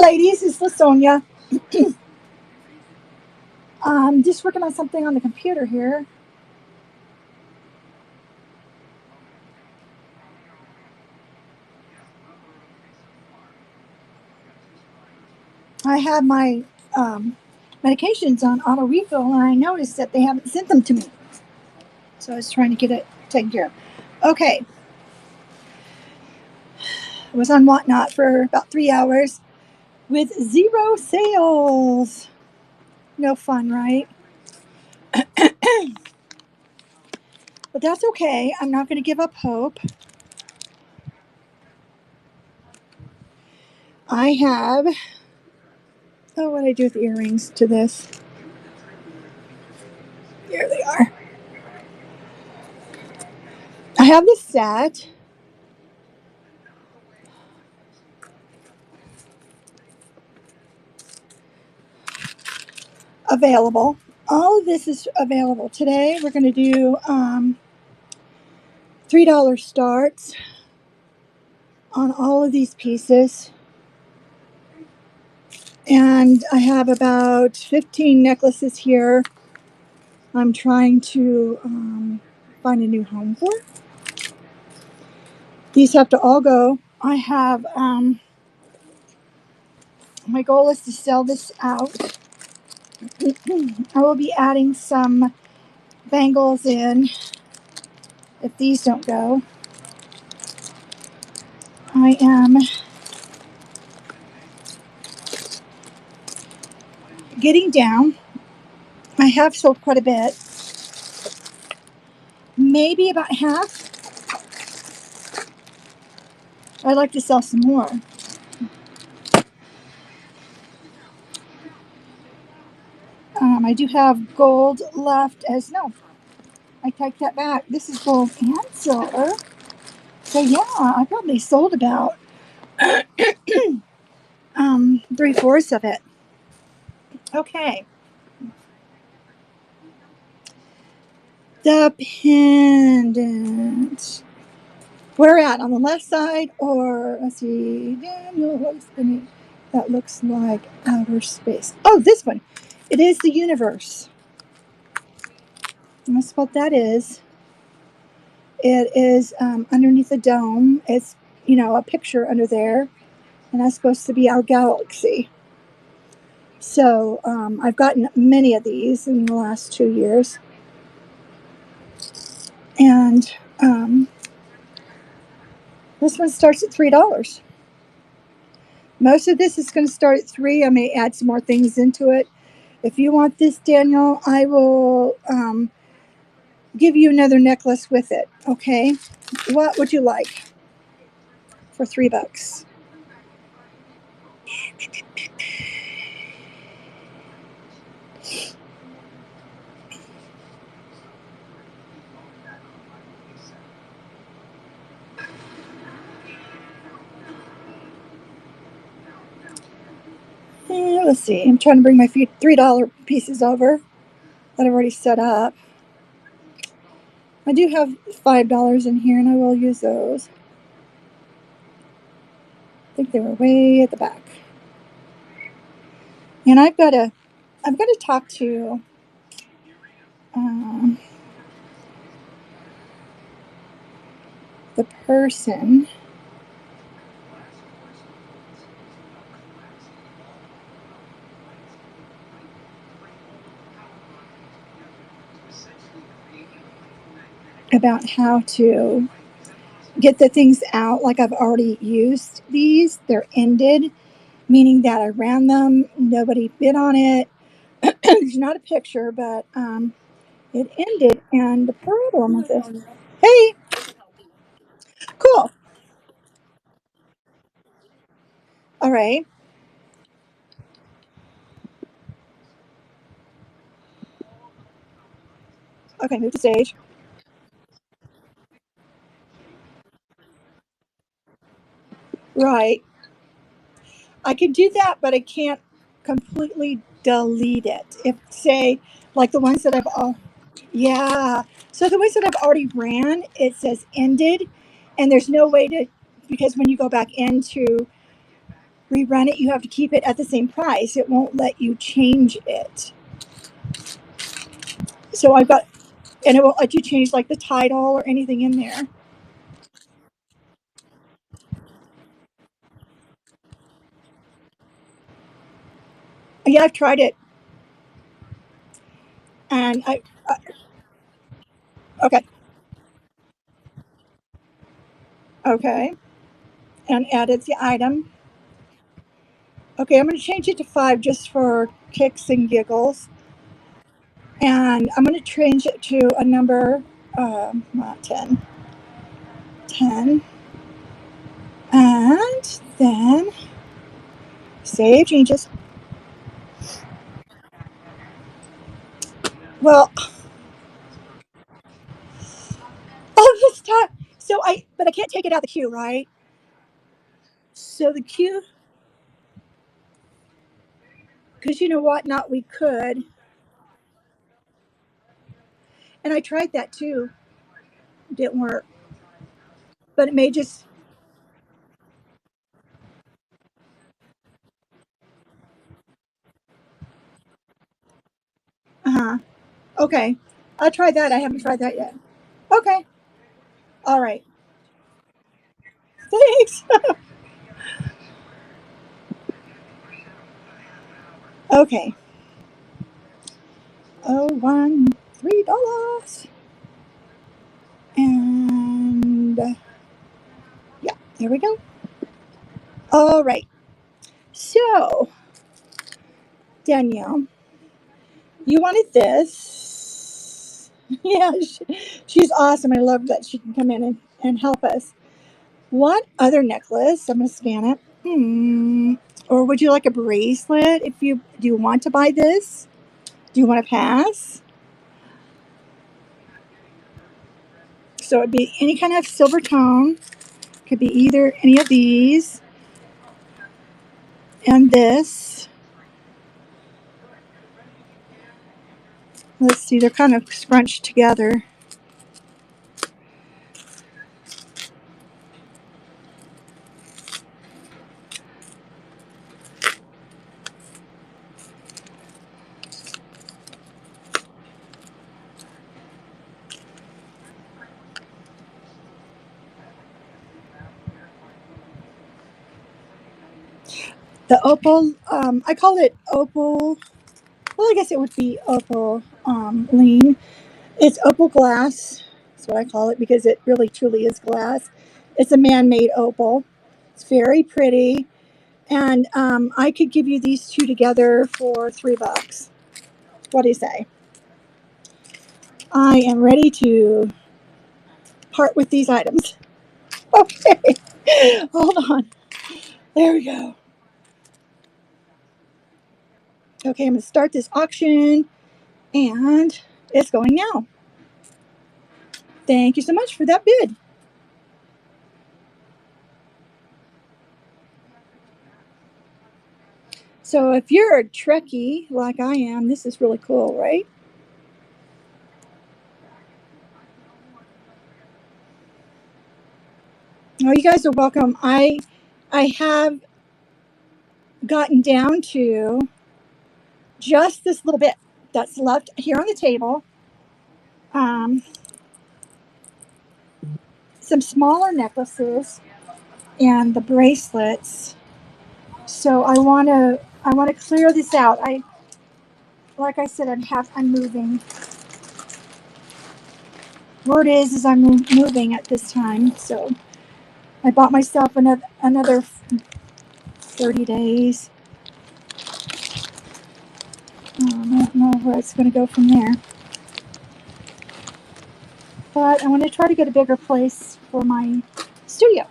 ladies. It's LaSonia. Just working on something on the computer here. I have my medications on auto refill, and I noticed that they haven't sent them to me. So I was trying to get it taken care of. Okay. I was on Whatnot for about 3 hours with 0 sales. No fun, right? But that's okay. I'm not going to give up hope. I have. Oh, what did I do with the earrings to this? Here they are. I have this set. Available. All of this is available. Today we're going to do $3 starts on all of these pieces. And I have about 15 necklaces here I'm trying to find a new home for. These have to all go. I have, my goal is to sell this out. I will be adding some bangles in if these don't go. I am getting down. I have sold quite a bit. Maybe about half. I'd like to sell some more. I do have gold left as no. I take that back. This is gold and silver. So yeah, I probably sold about 3/4 of it. Okay. The pendant. Where at? On the left side, or let's see, Daniel, that looks like outer space. Oh, this one. It is the universe. And that's what that is. It is underneath the dome. It's, a picture under there. And that's supposed to be our galaxy. So I've gotten many of these in the last 2 years. And this one starts at $3. Most of this is going to start at $3. I may add some more things into it. If you want this, Daniel, I will give you another necklace with it. Okay? What would you like for $3? Let's see. I'm trying to bring my $3 pieces over that I've already set up. I do have $5 in here, and I will use those. I think they were way at the back. And I've got to talk to the person about how to get the things out. Like, I've already used these. They're ended, meaning that I ran them. Nobody bid on it. There's not a picture, but it ended. And the problem with this, hey, cool. All right. Okay, move to stage. Right. I can do that, but I can't completely delete it. If, say, like the ones that I've all, yeah. So the ones that I've already ran, it says ended, and there's no way to, because when you go back into rerun it, you have to keep it at the same price. It won't let you change it. So I've got, and it won't let you change like the title or anything in there. Yeah, I've tried it, and okay, okay, and added the item. Okay, I'm going to change it to 5 just for kicks and giggles, and I'm going to change it to a number, not 10, 10, and then save changes. Well, oh, this time. But I can't take it out of the queue, right? So the queue, because you know what? Not we could, and I tried that too. It didn't work, but it may just. Uh huh. Okay, I'll try that. I haven't tried that yet. Okay. All right. Thanks. Okay. Oh, $3. And yeah, there we go. All right. So, Danielle, you wanted this. Yeah, she's awesome. I love that she can come in and help us. What other necklace? I'm going to scan it. Or would you like a bracelet? If you do, you want to buy this? Do you want to pass? So it'd be any kind of silver tone. Could be either any of these and this. Let's see, they're kind of scrunched together. The opal, I call it opal. Well, I guess it would be opal lean. It's opal glass. That's what I call it because it really truly is glass. It's a man-made opal. It's very pretty, and I could give you these two together for $3. What do you say? I am ready to part with these items. Okay, hold on. There we go. Okay, I'm going to start this auction, and it's going now. Thank you so much for that bid. So if you're a Trekkie like I am, this is really cool, right? Oh, you guys are welcome. I have gotten down to just this little bit that's left here on the table. Um, some smaller necklaces and the bracelets. So I want to clear this out. Like I said, I'm moving. Word is I'm moving at this time. So I bought myself another 30 days. I don't know where it's going to go from there. But I want to try to get a bigger place for my studio.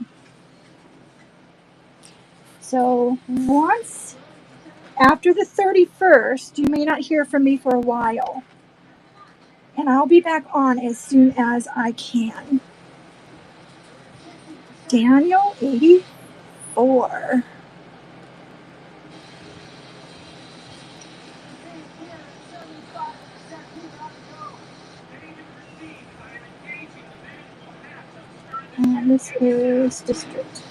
So once after the 31st, you may not hear from me for a while. And I'll be back on as soon as I can. Daniel 84. And this is District.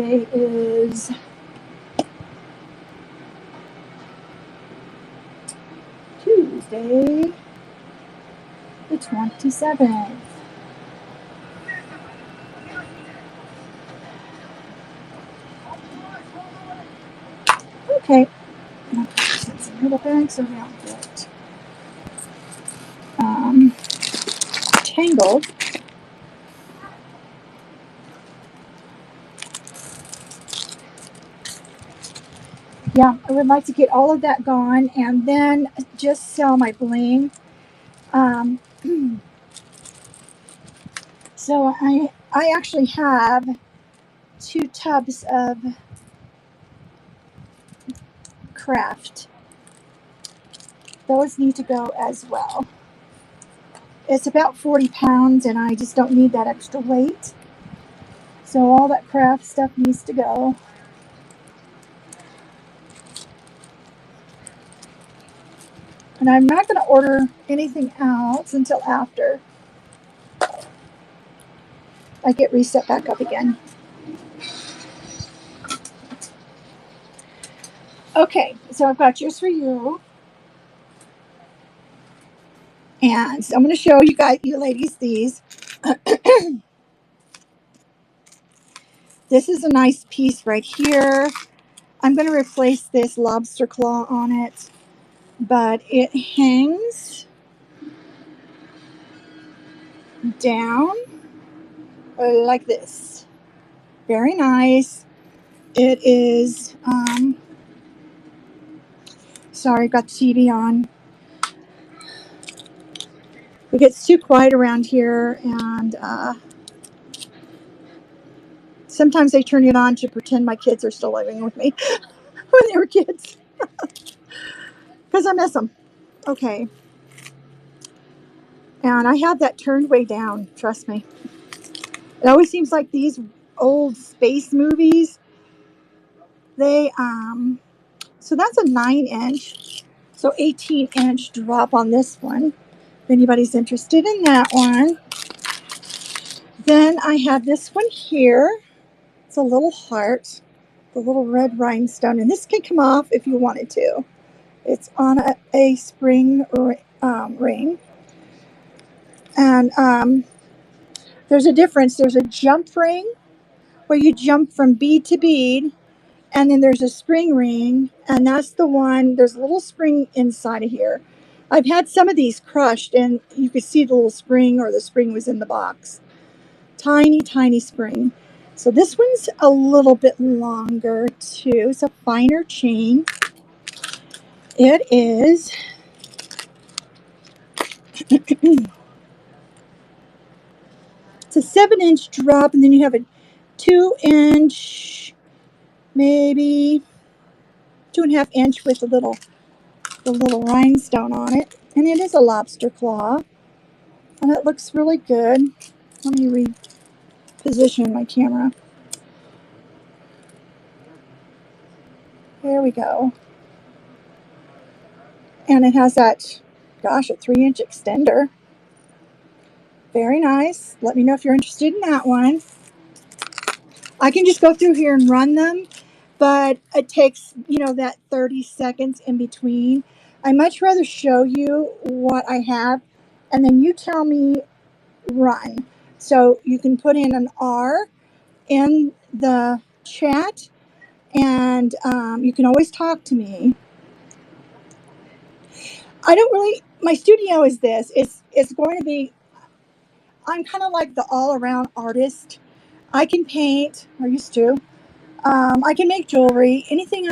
Today is Tuesday, the 27th. Okay, I'll put this in some little bags so we don't get tangled. Yeah, I would like to get all of that gone and then just sell my bling. So I actually have 2 tubs of craft. Those need to go as well. It's about 40 pounds and I just don't need that extra weight. So all that craft stuff needs to go. And I'm not going to order anything else until after I get reset back up again. Okay, so I've got yours for you. And so I'm going to show you ladies these. This is a nice piece right here. I'm going to replace this lobster claw on it, but it hangs down like this. Very nice. It is, sorry, got the TV on. It gets too quiet around here, and sometimes I turn it on to pretend my kids are still living with me when they were kids, because I miss them. Okay. And I have that turned way down, trust me. It always seems like these old space movies, so that's a 9-inch, so 18-inch drop on this one, if anybody's interested in that one. Then I have this one here. It's a little heart, the little red rhinestone, and this can come off if you wanted to. It's on a spring ring. And there's a difference. There's a jump ring where you jump from bead to bead, and then there's a spring ring, and that's the one, there's a little spring inside of here. I've had some of these crushed, and you could see the little spring, or the spring was in the box. Tiny, tiny spring. So this one's a little bit longer too. It's a finer chain. It is it's a 7-inch drop, and then you have a 2-inch, maybe 2.5-inch with the little rhinestone on it. And it is a lobster claw. And it looks really good. Let me reposition my camera. There we go. And it has that, gosh, a 3-inch extender. Very nice. Let me know if you're interested in that one. I can just go through here and run them, but it takes, that 30 seconds in between. I much rather show you what I have, and then you tell me run. So you can put in an R in the chat, and you can always talk to me. My studio is this. It's going to be, I'm kind of like the all-around artist. I can paint, or used to. I can make jewelry. Anything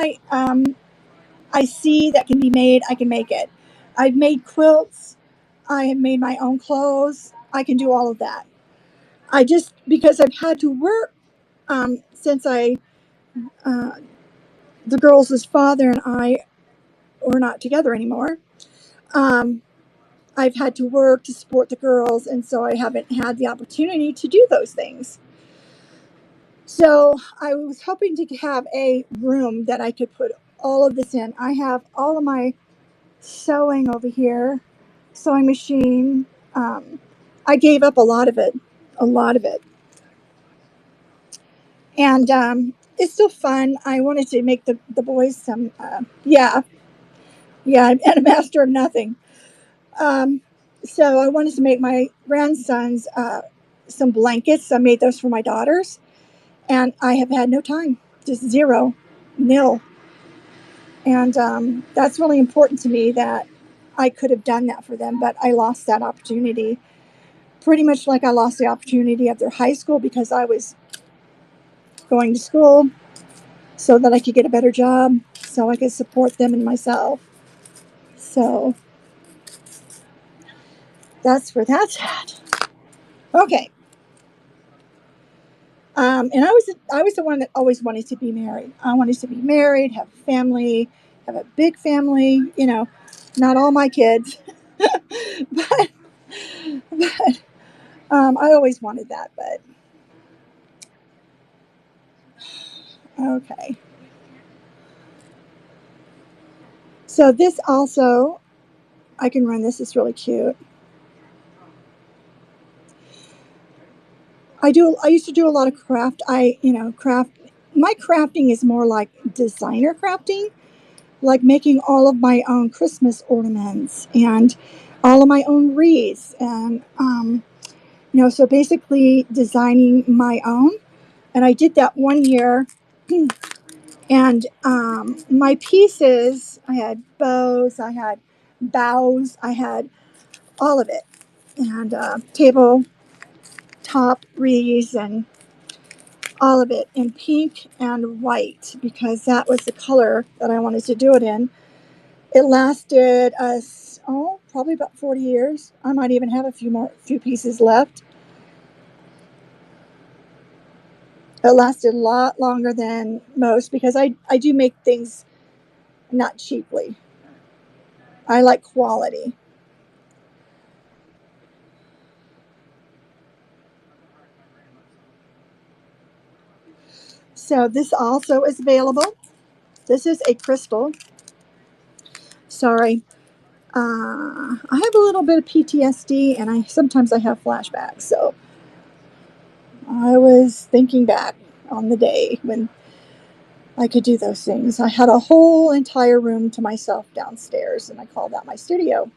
I see that can be made, I can make it. I've made quilts. I have made my own clothes. I can do all of that. Because I've had to work since the girls' father and I were not together anymore. I've had to work to support the girls, and so I haven't had the opportunity to do those things. So I was hoping to have a room that I could put all of this in. I have all of my sewing over here, sewing machine. I gave up a lot of it. And it's still fun. I wanted to make the boys some, yeah, and a master of nothing. Um, so I wanted to make my grandsons some blankets. I made those for my daughters, and I have had no time, just zero, nil. And that's really important to me that I could have done that for them, but I lost that opportunity. Pretty much like I lost the opportunity of their high school because I was going to school so that I could get a better job, so I could support them and myself. So that's where that's at. Okay. And I was the one that always wanted to be married. I wanted to be married, have a family, have a big family. Not all my kids, but I always wanted that. But okay. So this also, I can run this. It's really cute. I used to do a lot of craft. Craft. My crafting is more like designer crafting, like making all of my own Christmas ornaments and all of my own wreaths, and so basically designing my own. And I did that one year, and my pieces, I had bows, I had bows, I had all of it, and table top wreaths and all of it in pink and white because that was the color that I wanted to do it in. It lasted us, probably about 40 years. I might even have a few pieces left. It lasted a lot longer than most because I do make things not cheaply. I like quality. So this also is available. This is a crystal. Sorry. I have a little bit of PTSD and sometimes I have flashbacks. So I was thinking back on the day when I could do those things. I had a whole entire room to myself downstairs, and I called that my studio.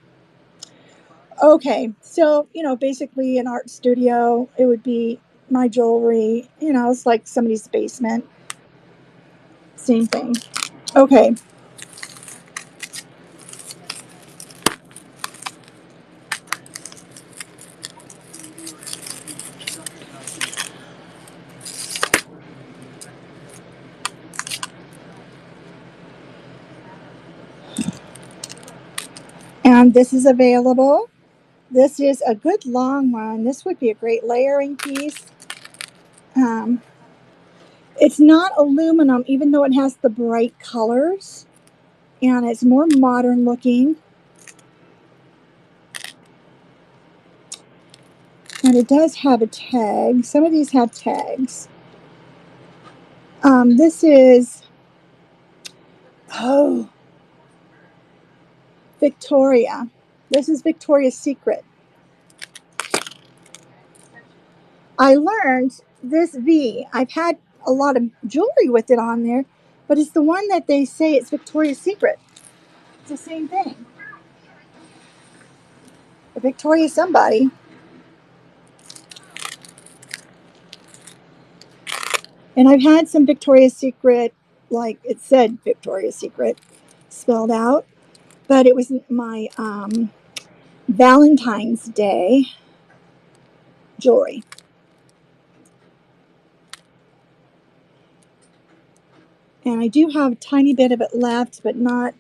Okay, so basically an art studio, it would be my jewelry. It's like somebody's basement. Same thing. Okay, and this is available. This is a good long one. This would be a great layering piece. Um, it's not aluminum, even though it has the bright colors, and it's more modern looking. And it does have a tag. Some of these have tags. This is, oh, Victoria. This is Victoria's Secret. I learned this V. I've had a lot of jewelry with it on there, but it's the one that they say it's Victoria's Secret. It's the same thing. Victoria somebody. And I've had some Victoria's Secret, like it said Victoria's Secret spelled out, but it was my Valentine's Day jewelry. And I do have a tiny bit of it left, but I'm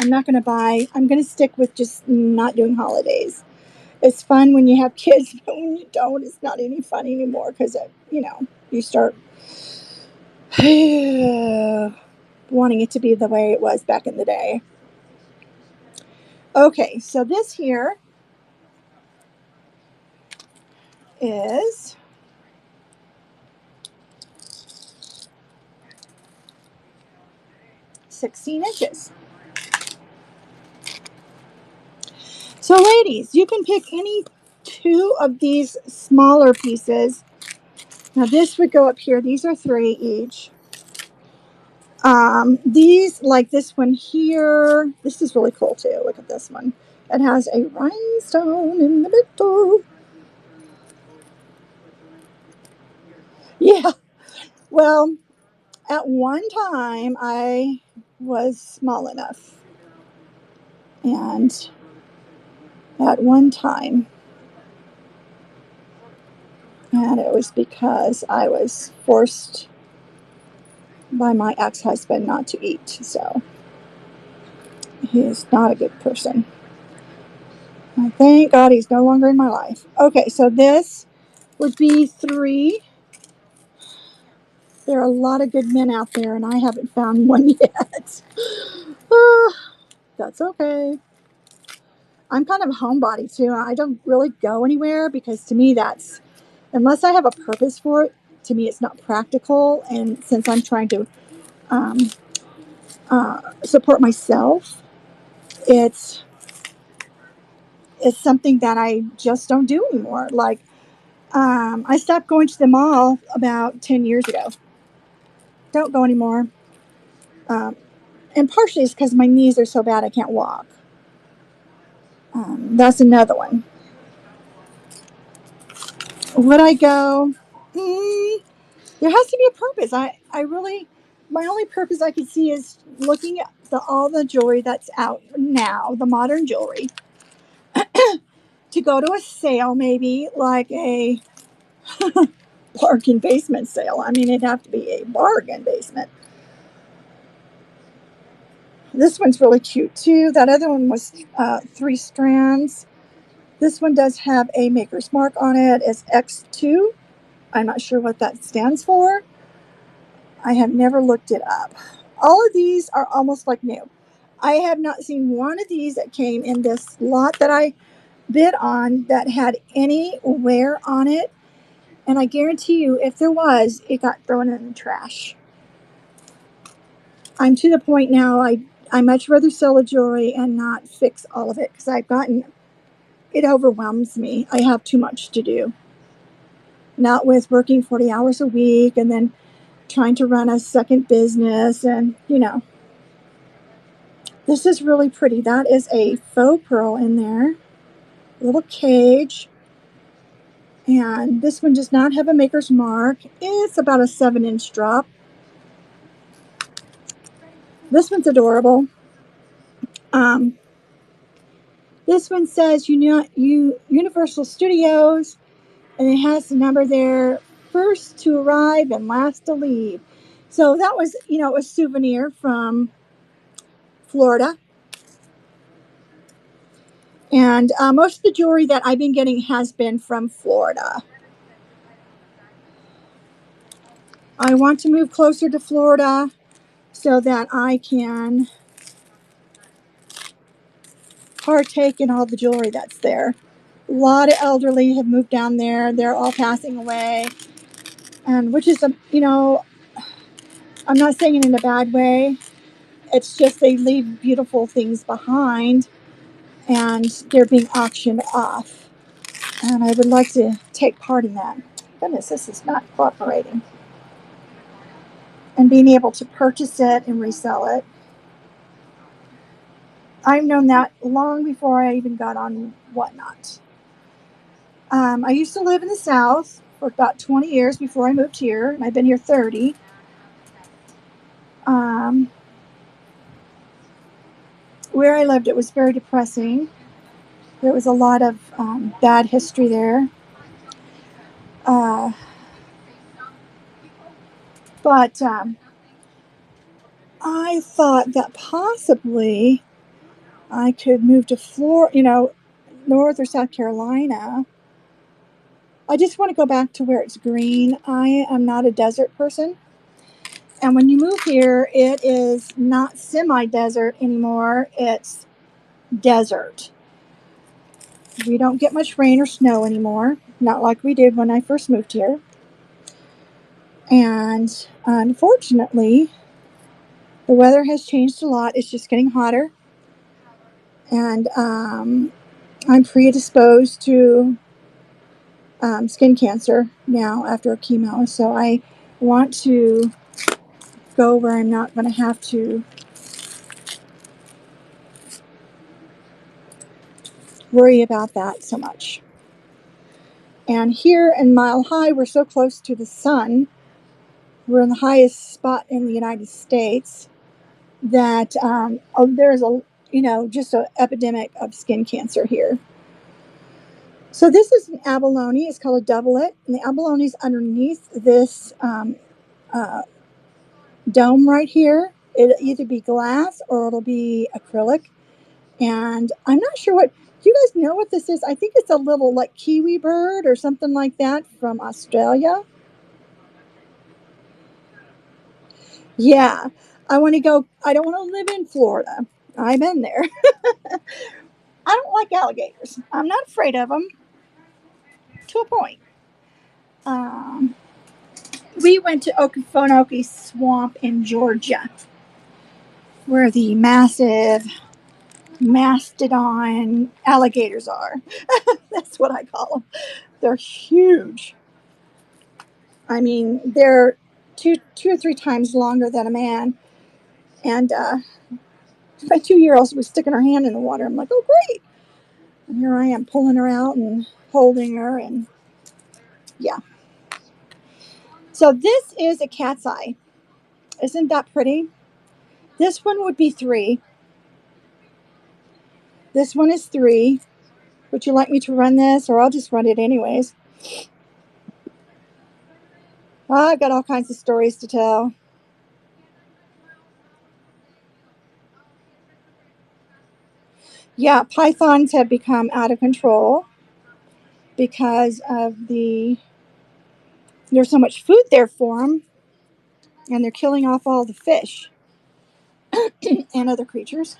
not going to buy. I'm going to stick with just not doing holidays. It's fun when you have kids, but when you don't, it's not any fun anymore because, you start wanting it to be the way it was back in the day. Okay, so this here is 16 inches. So, ladies, you can pick any two of these smaller pieces. Now, this would go up here. These are 3 each. These, like this one here, this is really cool too. Look at this one. It has a rhinestone in the middle. Yeah. Well, at one time I was small enough, and at one time, and it was because I was forced by my ex-husband not to eat. So he is not a good person. I thank God he's no longer in my life. Okay, so this would be 3. There are a lot of good men out there, and I haven't found one yet. Ah, that's okay. I'm kind of a homebody too. I don't really go anywhere because to me that's, unless I have a purpose for it, to me it's not practical. And since I'm trying to um, support myself, it's something that I just don't do anymore. Like I stopped going to the mall about 10 years ago. Don't go anymore. Um, and partially it's because my knees are so bad I can't walk. That's another one. Would I go? There has to be a purpose. I really, my only purpose I could see is looking at all the jewelry that's out now, the modern jewelry, to go to a sale, maybe like a bargain basement sale. I mean, it'd have to be a bargain basement. This one's really cute too. That other one was 3 strands. This one does have a maker's mark on it. It's X2. I'm not sure what that stands for. I have never looked it up. All of these are almost like new. I have not seen one of these that came in this lot that I bid on that had any wear on it. And I guarantee you, if there was, it got thrown in the trash. I'm to the point now, I much rather sell the jewelry and not fix all of it because it overwhelms me. I have too much to do. Not with working 40 hours a week and then trying to run a second business and, This is really pretty. That is a faux pearl in there. A little cage. And this one does not have a maker's mark. It's about a 7-inch drop. This one's adorable. This one says Universal Studios, and it has the number there, first to arrive and last to leave. So that was, a souvenir from Florida. And most of the jewelry that I've been getting has been from Florida. I want to move closer to Florida so that I can partake in all the jewelry that's there. A lot of elderly have moved down there. They're all passing away. And which is, I'm not saying it in a bad way. It's just they leave beautiful things behind and they're being auctioned off. And I would like to take part in that. Goodness, this is not cooperating. And being able to purchase it and resell it. I've known that long before I even got on Whatnot. I used to live in the South for about 20 years before I moved here, and I've been here 30. Um, where I lived, it was very depressing. There was a lot of bad history there. Uh, but I thought that possibly I could move to Florida, North or South Carolina. I just want to go back to where it's green. I am not a desert person. And when you move here, it is not semi-desert anymore. It's desert. We don't get much rain or snow anymore. Not like we did when I first moved here. And unfortunately, the weather has changed a lot. It's just getting hotter. And I'm predisposed to skin cancer now after chemo. So I want to go where I'm not going to have to worry about that so much. And here in Mile High, we're so close to the sun. We're in the highest spot in the United States that there's just an epidemic of skin cancer here. So this is an abalone. It's called a doublet, and the abalone is underneath this dome right here. It'll either be glass or it'll be acrylic. And I'm not sure what, do you guys know what this is? I think it's a little like kiwi bird or something like that from Australia. Yeah, I want to go. I don't want to live in Florida. I've been there. I don't like alligators. I'm not afraid of them to a point. Um, we went to Okefenokee Swamp in Georgia, where the massive mastodon alligators are. That's what I call them. They're huge. I mean, they're two or three times longer than a man. And my 2-year-old was sticking her hand in the water. I'm like, oh, great. And here I am pulling her out and holding her. And yeah. So this is a cat's eye. Isn't that pretty? This one would be 3. This one is 3. Would you like me to run this, or I'll just run it anyways? I've got all kinds of stories to tell. Yeah, pythons have become out of control because of there's so much food there for them, and they're killing off all the fish and other creatures.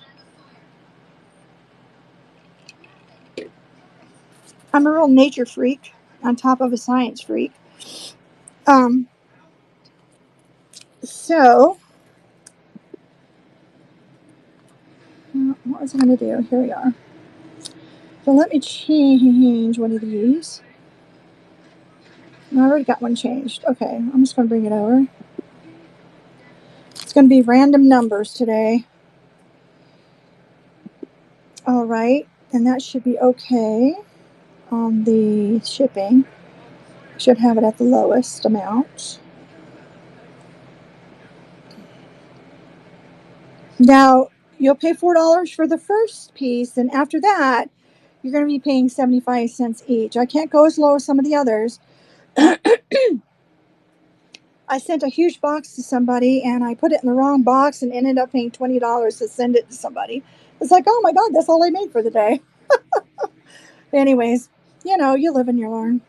I'm a real nature freak on top of a science freak. Um, so, what was I going to do? Here we are. So let me change one of these. I already got one changed. Okay, I'm just going to bring it over. It's going to be random numbers today. All right, and that should be okay on the shipping. Should have it at the lowest amount. Now, you'll pay $4 for the first piece, and after that, you're going to be paying 75 cents each. I can't go as low as some of the others. I sent a huge box to somebody, and I put it in the wrong box and ended up paying $20 to send it to somebody. It's like, oh my God, that's all I made for the day. Anyways, you live and you learn.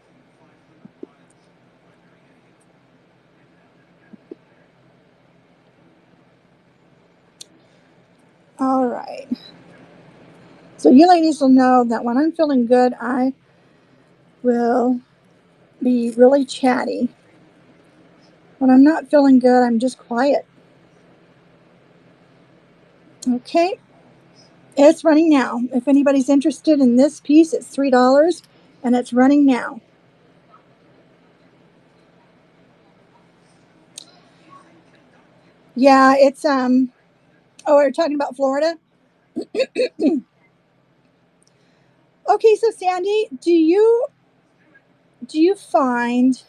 All right. So you ladies will know that when I'm feeling good, I will be really chatty. When I'm not feeling good, I'm just quiet. Okay. It's running now. If anybody's interested in this piece, it's $3 and it's running now. Yeah, it's we're talking about Florida. Okay, so Sandy, do you find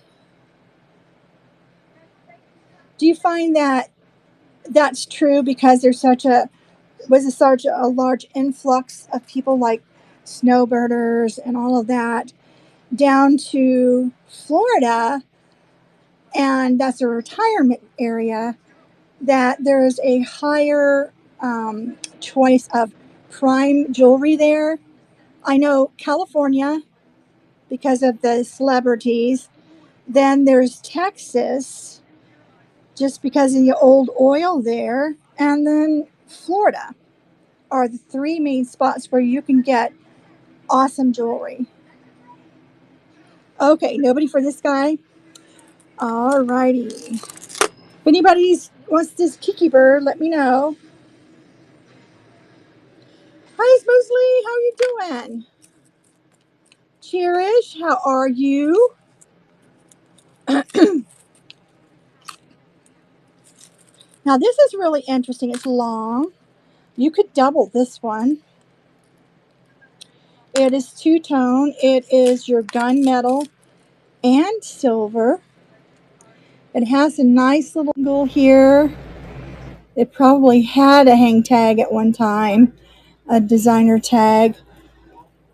that that's true because there's such a large influx of people like snowbirders and all of that down to Florida, and that's a retirement area, that there's a higher choice of prime jewelry there. I know California because of the celebrities. Then there's Texas just because of the old oil there. And then Florida are the 3 main spots where you can get awesome jewelry. Okay, nobody for this guy? Alrighty. If anybody wants this Kiki bird, let me know. Hi, Mosley. How are you doing? Cherish, how are you? Now this is really interesting. It's long. You could double this one. It is two-tone. It is your gunmetal and silver. It has a nice little angle here. It probably had a hang tag at one time, a designer tag.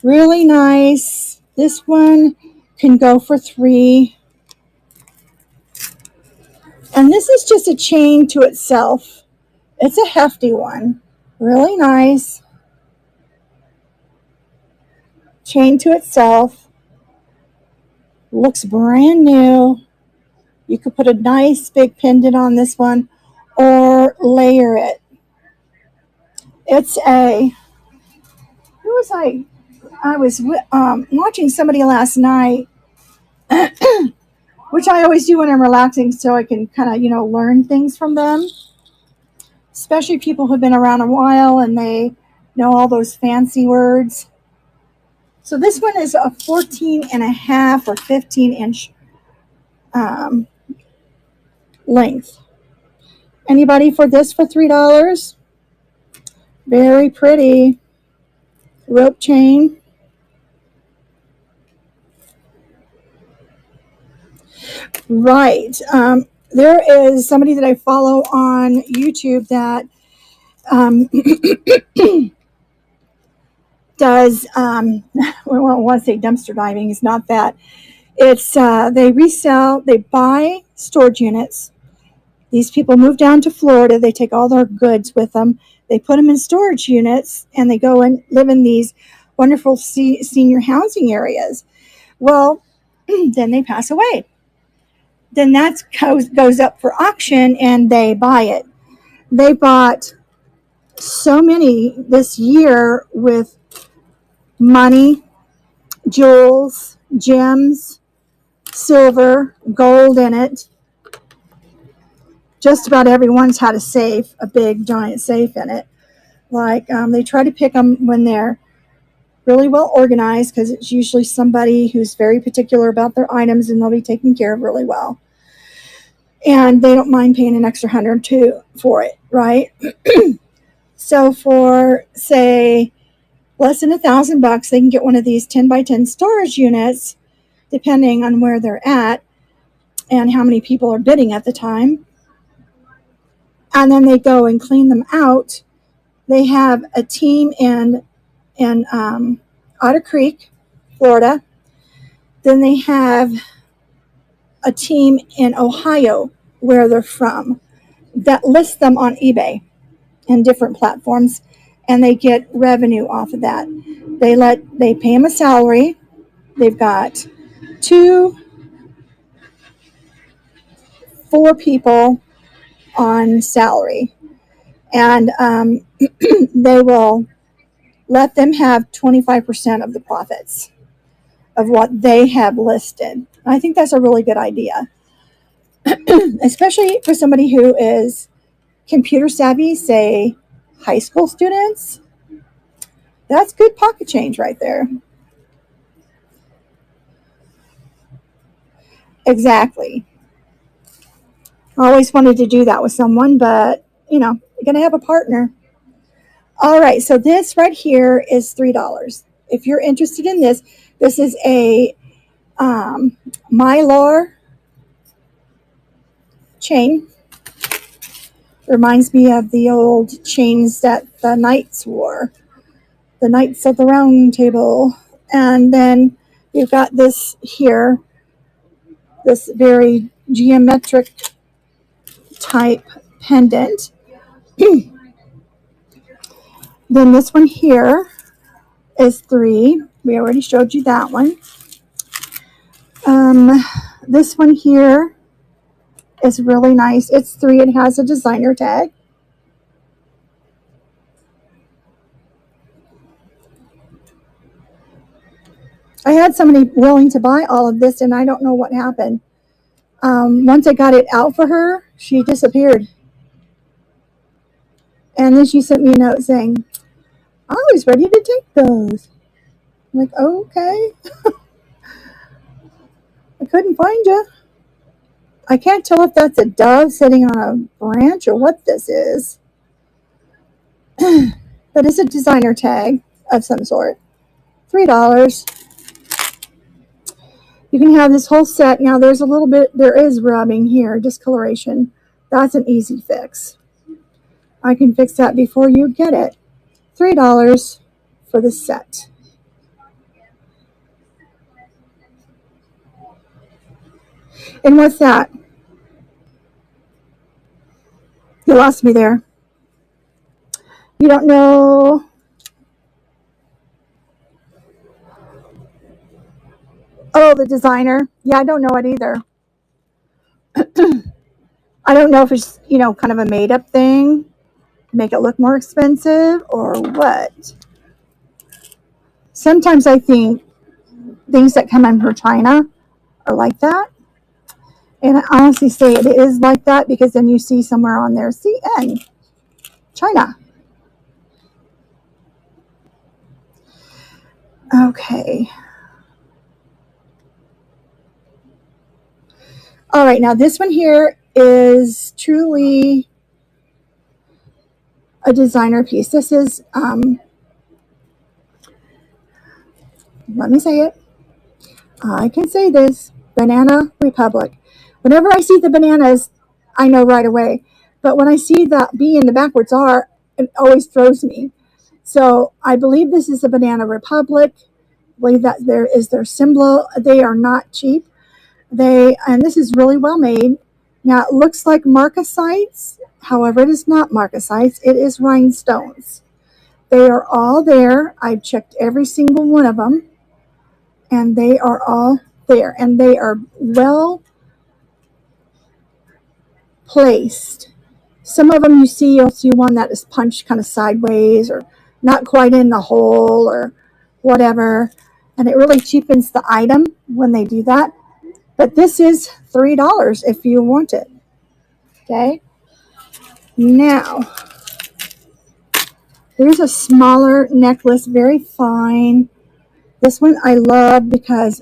Really nice. This one can go for $3. And this is just a chain to itself. It's a hefty one. Really nice. Chain to itself. Looks brand new. You could put a nice big pendant on this one or layer it. It's a, who was I was watching somebody last night, which I always do when I'm relaxing so I can kind of, learn things from them, especially people who've been around a while and they know all those fancy words. So this one is a 14.5 or 15-inch length. Anybody for this for $3? Very pretty rope chain. Right. There is somebody that I follow on YouTube that does, I want to say dumpster diving. It's not that. It's they resell, they buy storage units. These people move down to Florida. They take all their goods with them. They put them in storage units, and they go and live in these wonderful senior housing areas. Well, then they pass away. Then that goes up for auction, and they buy it. They bought so many this year with money, jewels, gems, silver, gold in it. Just about everyone's had a safe, a big giant safe in it. Like they try to pick them when they're really well organized, because it's usually somebody who's very particular about their items and they'll be taken care of really well. And they don't mind paying an extra $100 or $200 for it, right? So for, say, less than $1,000, they can get one of these 10 by 10 storage units, depending on where they're at and how many people are bidding at the time. And then they go and clean them out. They have a team in Otter Creek, Florida. Then they have a team in Ohio, where they're from, that lists them on eBay and different platforms, and they get revenue off of that. They pay them a salary. They've got 4 people on salary, and they will let them have 25% of the profits of what they have listed. I think that's a really good idea, especially for somebody who is computer savvy, say high school students. That's good pocket change right there. Exactly. I always wanted to do that with someone, but you're going to have a partner. All right, so this right here is $3. If you're interested in this, this is a Mylar chain. Reminds me of the old chains that the knights wore, the Knights of the Round Table. And then you've got this here, this very geometric type pendant. Then this one here is $3. We already showed you that one. This one here is really nice. It's $3. It has a designer tag. I had somebody willing to buy all of this, and I don't know what happened. Once I got it out for her, she disappeared. And then she sent me a note saying, I was ready to take those. I'm like, oh, okay. I couldn't find you. I can't tell if that's a dove sitting on a branch or what this is. But it's a designer tag of some sort. $3. You can have this whole set. Now there's a little bit, there is rubbing here, discoloration. That's an easy fix. I can fix that before you get it. $3 for the set. And what's that? You lost me there. You don't know. Oh, the designer. Yeah, I don't know it either. I don't know if it's, kind of a made up thing to make it look more expensive or what. Sometimes I think things that come in from China are like that. And I honestly say it is like that because then you see somewhere on there, CN, China. Okay. All right, now this one here is truly a designer piece. This is, let me say it. I can say this, Banana Republic. Whenever I see the bananas, I know right away. But when I see the B in the backwards R, it always throws me. So I believe this is a Banana Republic. I believe that there is their symbol. They are not cheap. And this is really well made. Now it looks like marcasites. However, it is not marcasites. It is rhinestones. They are all there. I've checked every single one of them. And they are all there. And they are well placed. Some of them you'll see one that is punched kind of sideways or not quite in the hole or whatever. And it really cheapens the item when they do that. But this is $3 if you want it. Okay. Now, there's a smaller necklace, very fine. This one I love because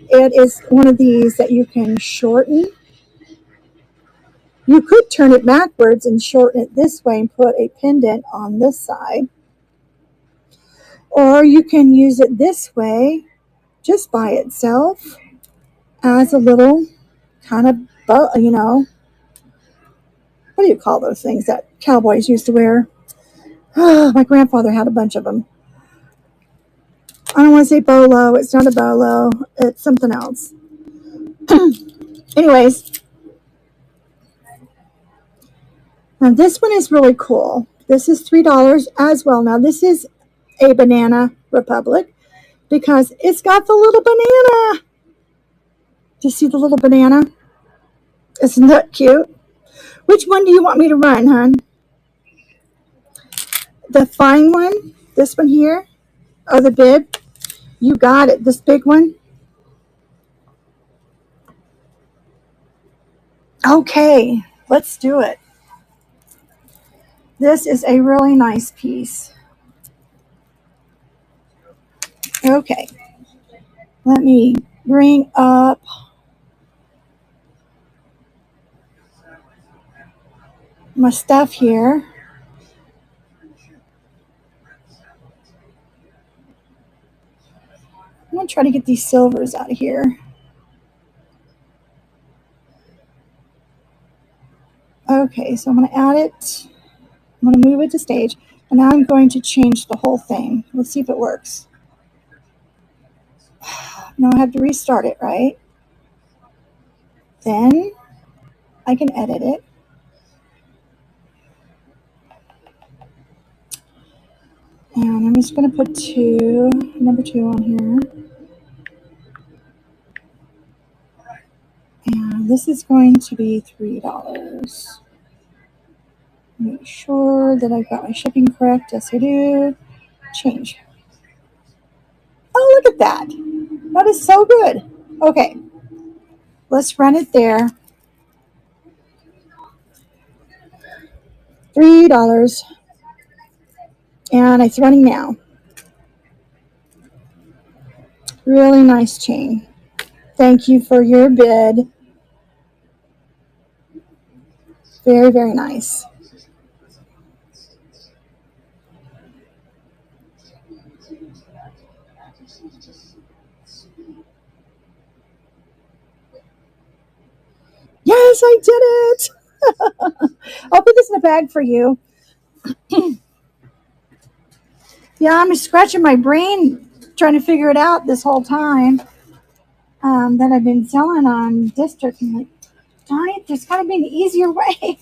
it is one of these that you can shorten. You could turn it backwards and shorten it this way and put a pendant on this side. Or you can use it this way, just by itself, as a little kind of bow, what do you call those things that cowboys used to wear? My grandfather had a bunch of them. I don't want to say bolo. It's not a bolo. It's something else. Anyways, now this one is really cool. This is $3 as well. Now this is a Banana Republic because it's got the little banana. Do you see the little banana? Isn't that cute? Which one do you want me to run, hon? The fine one? This one here? Oh, the bib? You got it. This big one? Okay, let's do it. This is a really nice piece. Okay, let me bring up my stuff here. I'm going to try to get these silvers out of here. Okay, so I'm going to add it. I'm going to move it to stage. And now I'm going to change the whole thing. Let's see if it works. Now I have to restart it, right? Then I can edit it. And I'm just going to put number 2 on here. And this is going to be $3. Make sure that I've got my shipping correct. Yes, I do. Change. Oh, look at that. That is so good. Okay. Let's run it there. $3. And it's running now. Really nice chain. Thank you for your bid. Very, very nice. Yes, I did it. I'll put this in a bag for you. Yeah, I'm scratching my brain trying to figure it out this whole time that I've been selling on District. I'm like, darn it, there's got to be an easier way.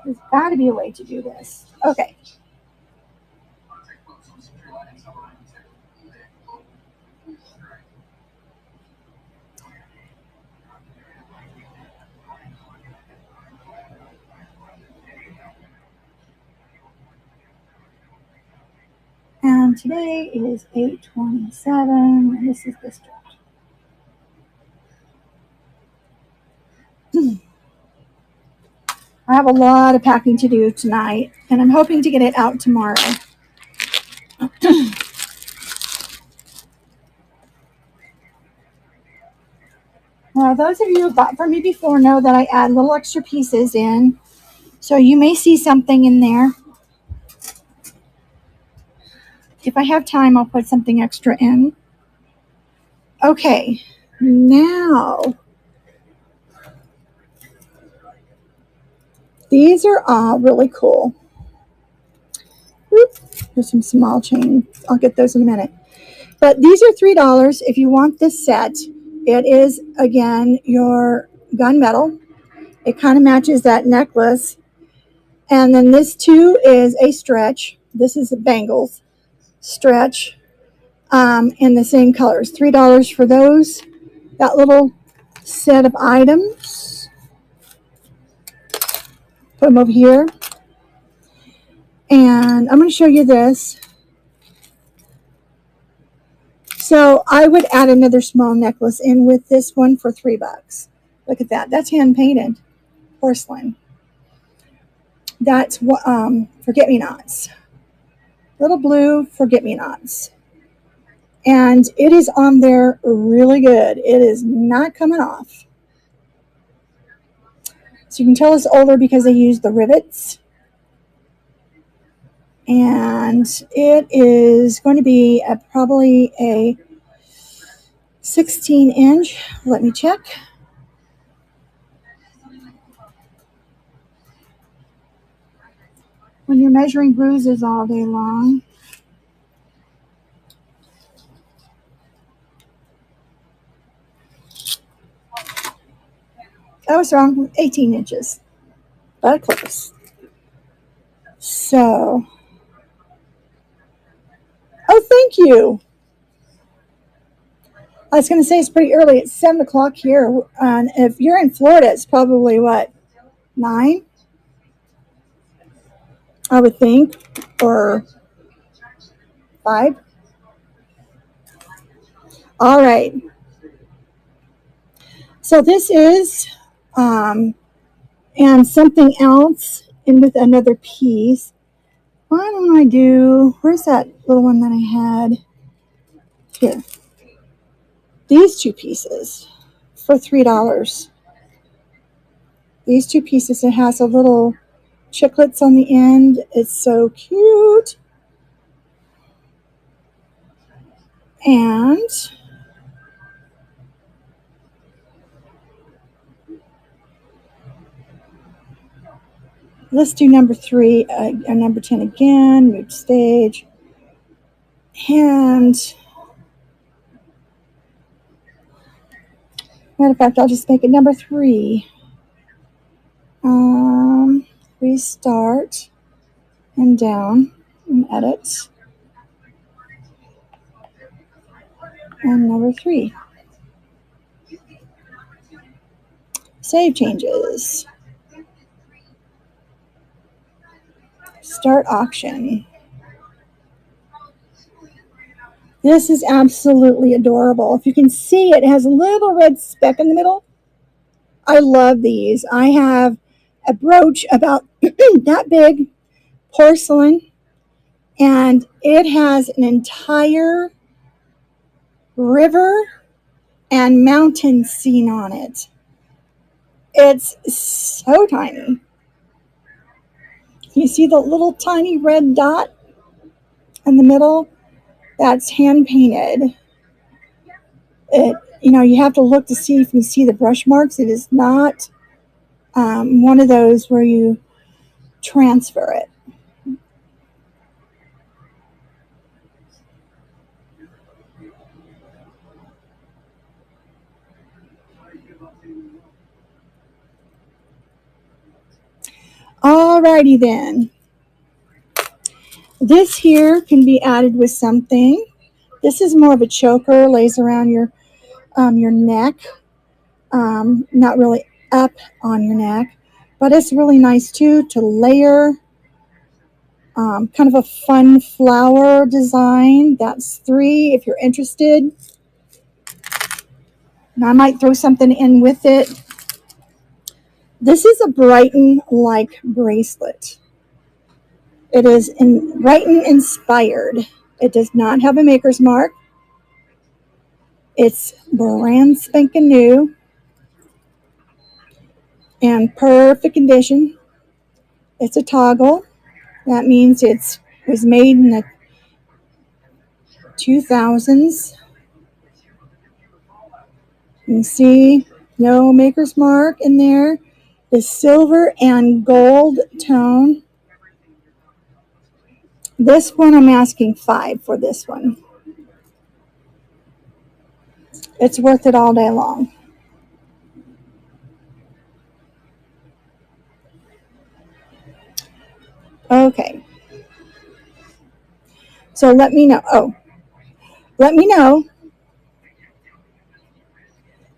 There's got to be a way to do this. Okay. And today is 8/27, and this is District. I have a lot of packing to do tonight, and I'm hoping to get it out tomorrow. Now, those of you who bought from me before know that I add little extra pieces in, so you may see something in there. If I have time, I'll put something extra in. Okay, now these are all really cool. Whoop, there's some small chain. I'll get those in a minute. But these are $3 if you want this set. It is, again, your gunmetal. It kind of matches that necklace. And then this too is a stretch. This is a bangles stretch in the same colors. $3 for those. That little set of items. Put them over here. And I'm going to show you this. So I would add another small necklace in with this one for $3. Look at that. That's hand painted porcelain. That's forget-me-nots. Little blue forget-me-nots. And it is on there really good. It is not coming off. So you can tell it's older because they use the rivets. And it is going to be probably a 16-inch. Let me check. When you're measuring bruises all day long. I was wrong, 18 inches. But close. So, oh, thank you. I was going to say it's pretty early. It's 7 o'clock here. And if you're in Florida, it's probably what, 9? I would think, or 5. All right. So this is, and something else in with another piece. Why don't I do, where's that little one that I had? Here. These two pieces for $3. These two pieces, it has a little chiclets on the end. It's so cute. And let's do number 3, number 10 again, move stage. And matter of fact, I'll just make it number 3. Restart and down and edit. And number 3. Save changes. Start auction. This is absolutely adorable. If you can see, it has a little red speck in the middle. I love these. I have a brooch about that big, porcelain, and it has an entire river and mountain scene on it. It's so tiny. You see the little tiny red dot in the middle? That's hand painted. It, you have to look to see if you see the brush marks. It is not one of those where you transfer it. Alrighty then. This here can be added with something. This is more of a choker, lays around your neck, not really up on your neck, but it's really nice too to layer. Kind of a fun flower design. That's 3 if you're interested. And I might throw something in with it. This is a Brighton-like bracelet. It is Brighton inspired. It does not have a maker's mark. It's brand spanking new and perfect condition. It's a toggle. That means it was made in the 2000s. You can see no maker's mark in there. The silver and gold tone. This one I'm asking $5 for this one. It's worth it all day long. Okay. So let me know. Let me know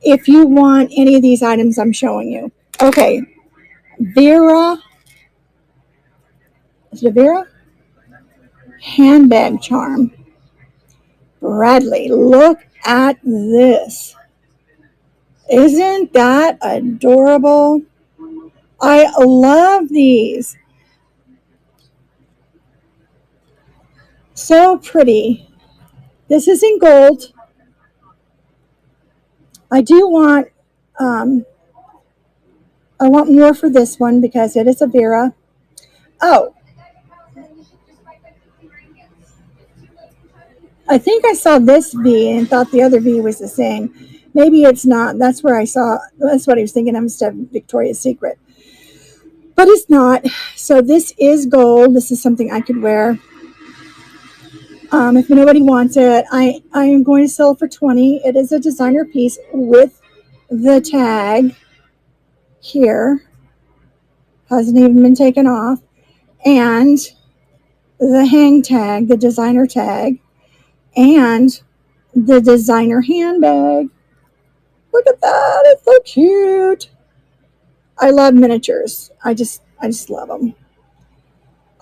if you want any of these items I'm showing you. Okay. Vera. Is it a Vera? Handbag charm. Bradley, look at this. Isn't that adorable? I love these. So pretty. This is in gold. I do want, I want more for this one because it is a Vera. Oh, I think I saw this V and thought the other V was the same. Maybe it's not. That's what I was thinking of instead of Victoria's Secret. But it's not. So this is gold. This is something I could wear. If nobody wants it, I am going to sell it for $20. It is a designer piece with the tag here. Hasn't even been taken off. And the hang tag, the designer tag, and the designer handbag. Look at that. It's so cute. I love miniatures. I just love them.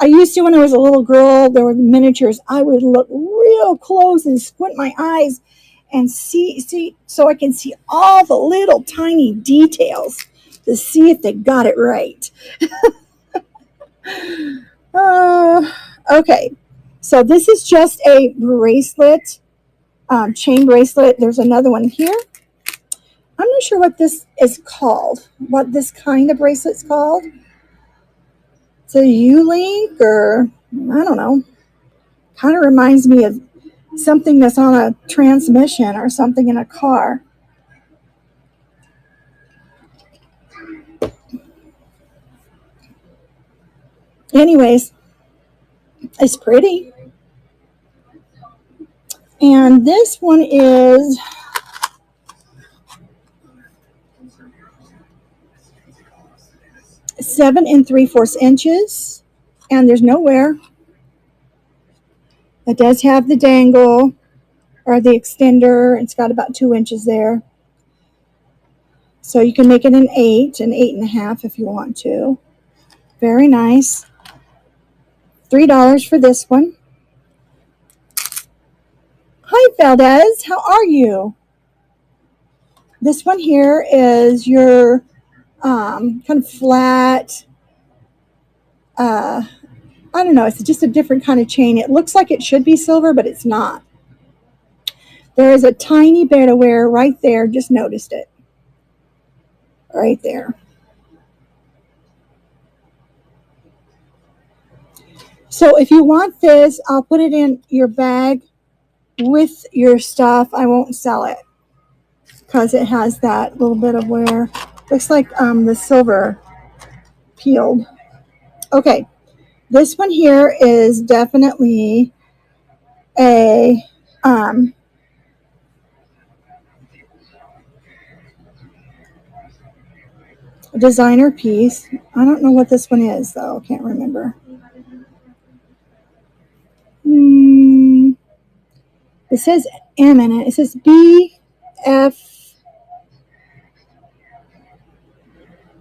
I used to, when I was a little girl, there were miniatures. I would look real close and squint my eyes and see so I can see all the little tiny details to see if they got it right. Okay, so this is just a bracelet, chain bracelet. There's another one here. I'm not sure what this is called, what this kind of bracelet's called. It's a U-link, or I don't know. Kind of reminds me of something that's on a transmission or something in a car. Anyways, it's pretty. And this one is seven and 3/4 inches, and there's no wear. It does have the dangle or the extender. It's got about 2 inches there. So you can make it an 8 and 8.5 if you want to. Very nice. $3 for this one. Hi, Valdez. How are you? This one here is your kind of flat, I don't know, it's just a different kind of chain. It looks like it should be silver, but it's not. There is a tiny bit of wear right there. Just noticed it. Right there. So if you want this, I'll put it in your bag with your stuff. I won't sell it because it has that little bit of wear. Looks like the silver peeled. Okay, this one here is definitely a designer piece. I don't know what this one is though. Can't remember. It says M in it. It says BF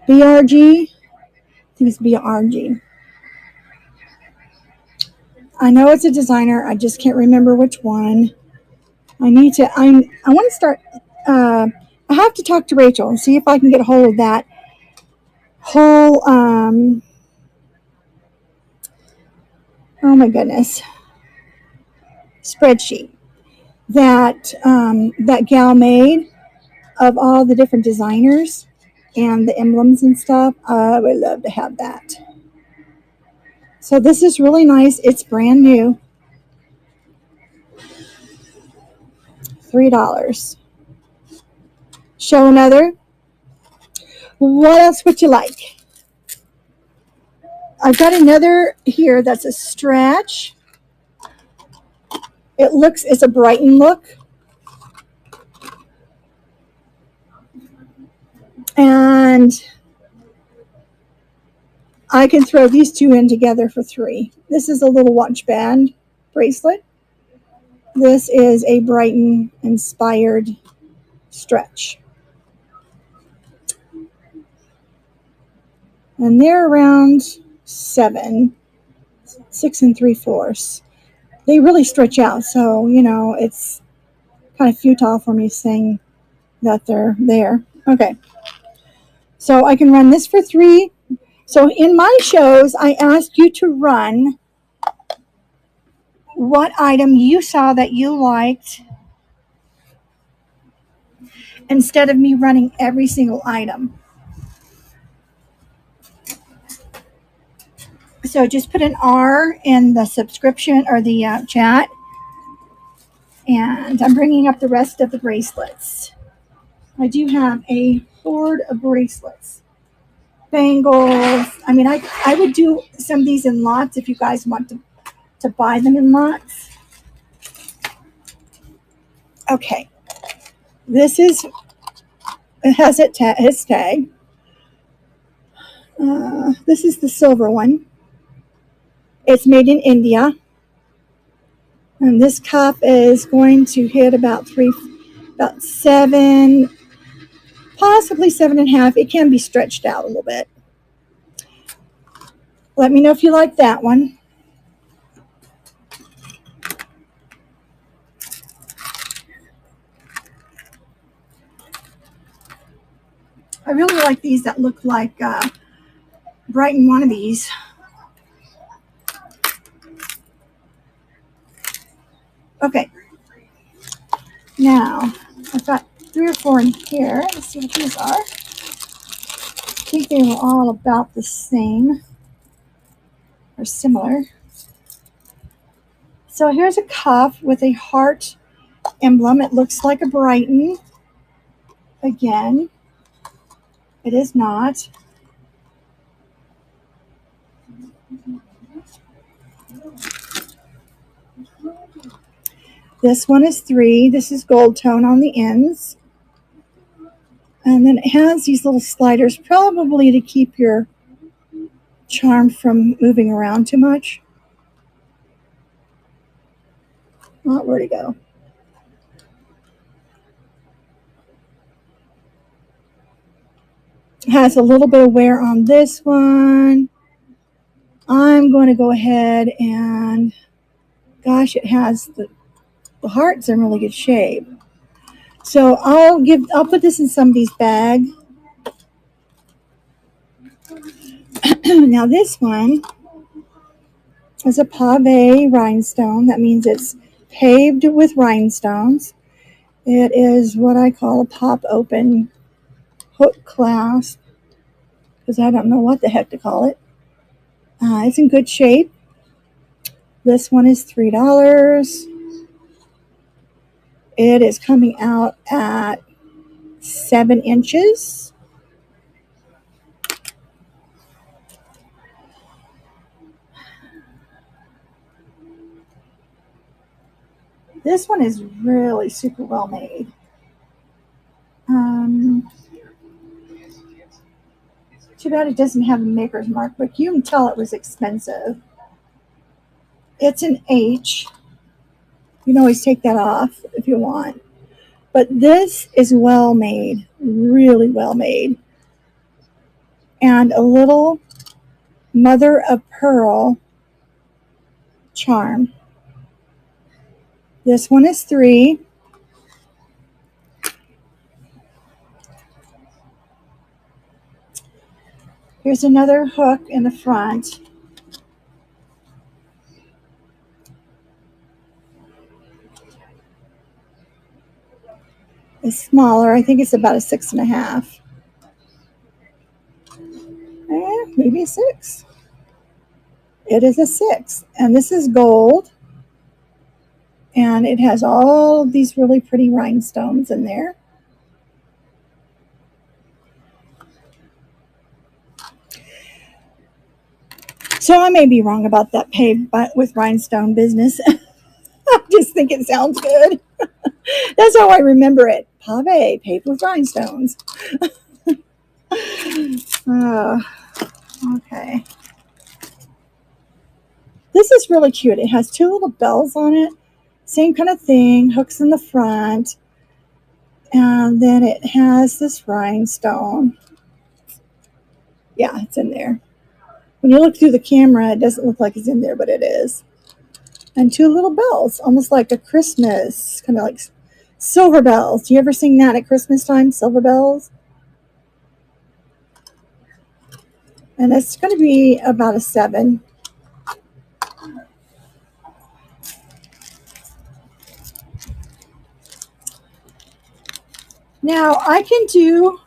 BRG. I think it's BRG. I know it's a designer. I just can't remember which one. I want to start. I have to talk to Rachel and see if I can get a hold of that whole. Oh my goodness, spreadsheet that gal made of all the different designers and the emblems and stuff. I would love to have that. So this is really nice. It's brand new. $3. Show another. What else would you like? I've got another here that's a stretch. It's a Brighton look. And I can throw these two in together for $3. This is a little watch band bracelet. This is a Brighton inspired stretch. And they're around 6 3/4. They really stretch out, so it's kind of futile for me saying that they're there. Okay, so I can run this for $3. So in my shows, I ask you to run what item you saw that you liked instead of me running every single item. So just put an R in the subscription or the chat. And I'm bringing up the rest of the bracelets. I do have a hoard of bracelets. Bangles. I mean, I would do some of these in lots if you guys want to buy them in lots. Okay. It has its tag. This is the silver one. It's made in India. And this cuff is going to hit about 7, possibly 7.5. It can be stretched out a little bit. Let me know if you like that one. I really like these that look like Brighton wannabes. Okay. Now, I've got 3 or 4 in here. Let's see what these are. I think they were all about the same or similar. So here's a cuff with a heart emblem. It looks like a Brighton. Again, it is not. This one is $3. This is gold tone on the ends. And then it has these little sliders, probably to keep your charm from moving around too much. Oh, where'd it go? It has a little bit of wear on this one. I'm going to go ahead and, gosh, it has the heart's in really good shape. So I'll put this in somebody's bag. Now this one is a pave rhinestone. That means it's paved with rhinestones. It is what I call a pop open hook clasp because I don't know what the heck to call it. It's in good shape. This one is $3. It is coming out at 7 inches. This one is really super well made. Too bad it doesn't have a maker's mark, but you can tell it was expensive. It's an H. You can always take that off if you want. But this is well made, really well made. And a little mother of pearl charm. This one is $3. Here's another hook in the front. It's smaller. I think it's about a 6.5. Maybe a 6. It is a 6. And this is gold. And it has all these really pretty rhinestones in there. So I may be wrong about that paved with rhinestone business. I just think it sounds good. That's how I remember it. Pave, paved with rhinestones. Okay. This is really cute. It has 2 little bells on it. Same kind of thing. Hooks in the front. And then it has this rhinestone. Yeah, it's in there. When you look through the camera, it doesn't look like it's in there, but it is. And 2 little bells, almost like a Christmas, kind of like silver bells. Do you ever sing that at Christmas time, silver bells? And it's going to be about a 7. Now, I can do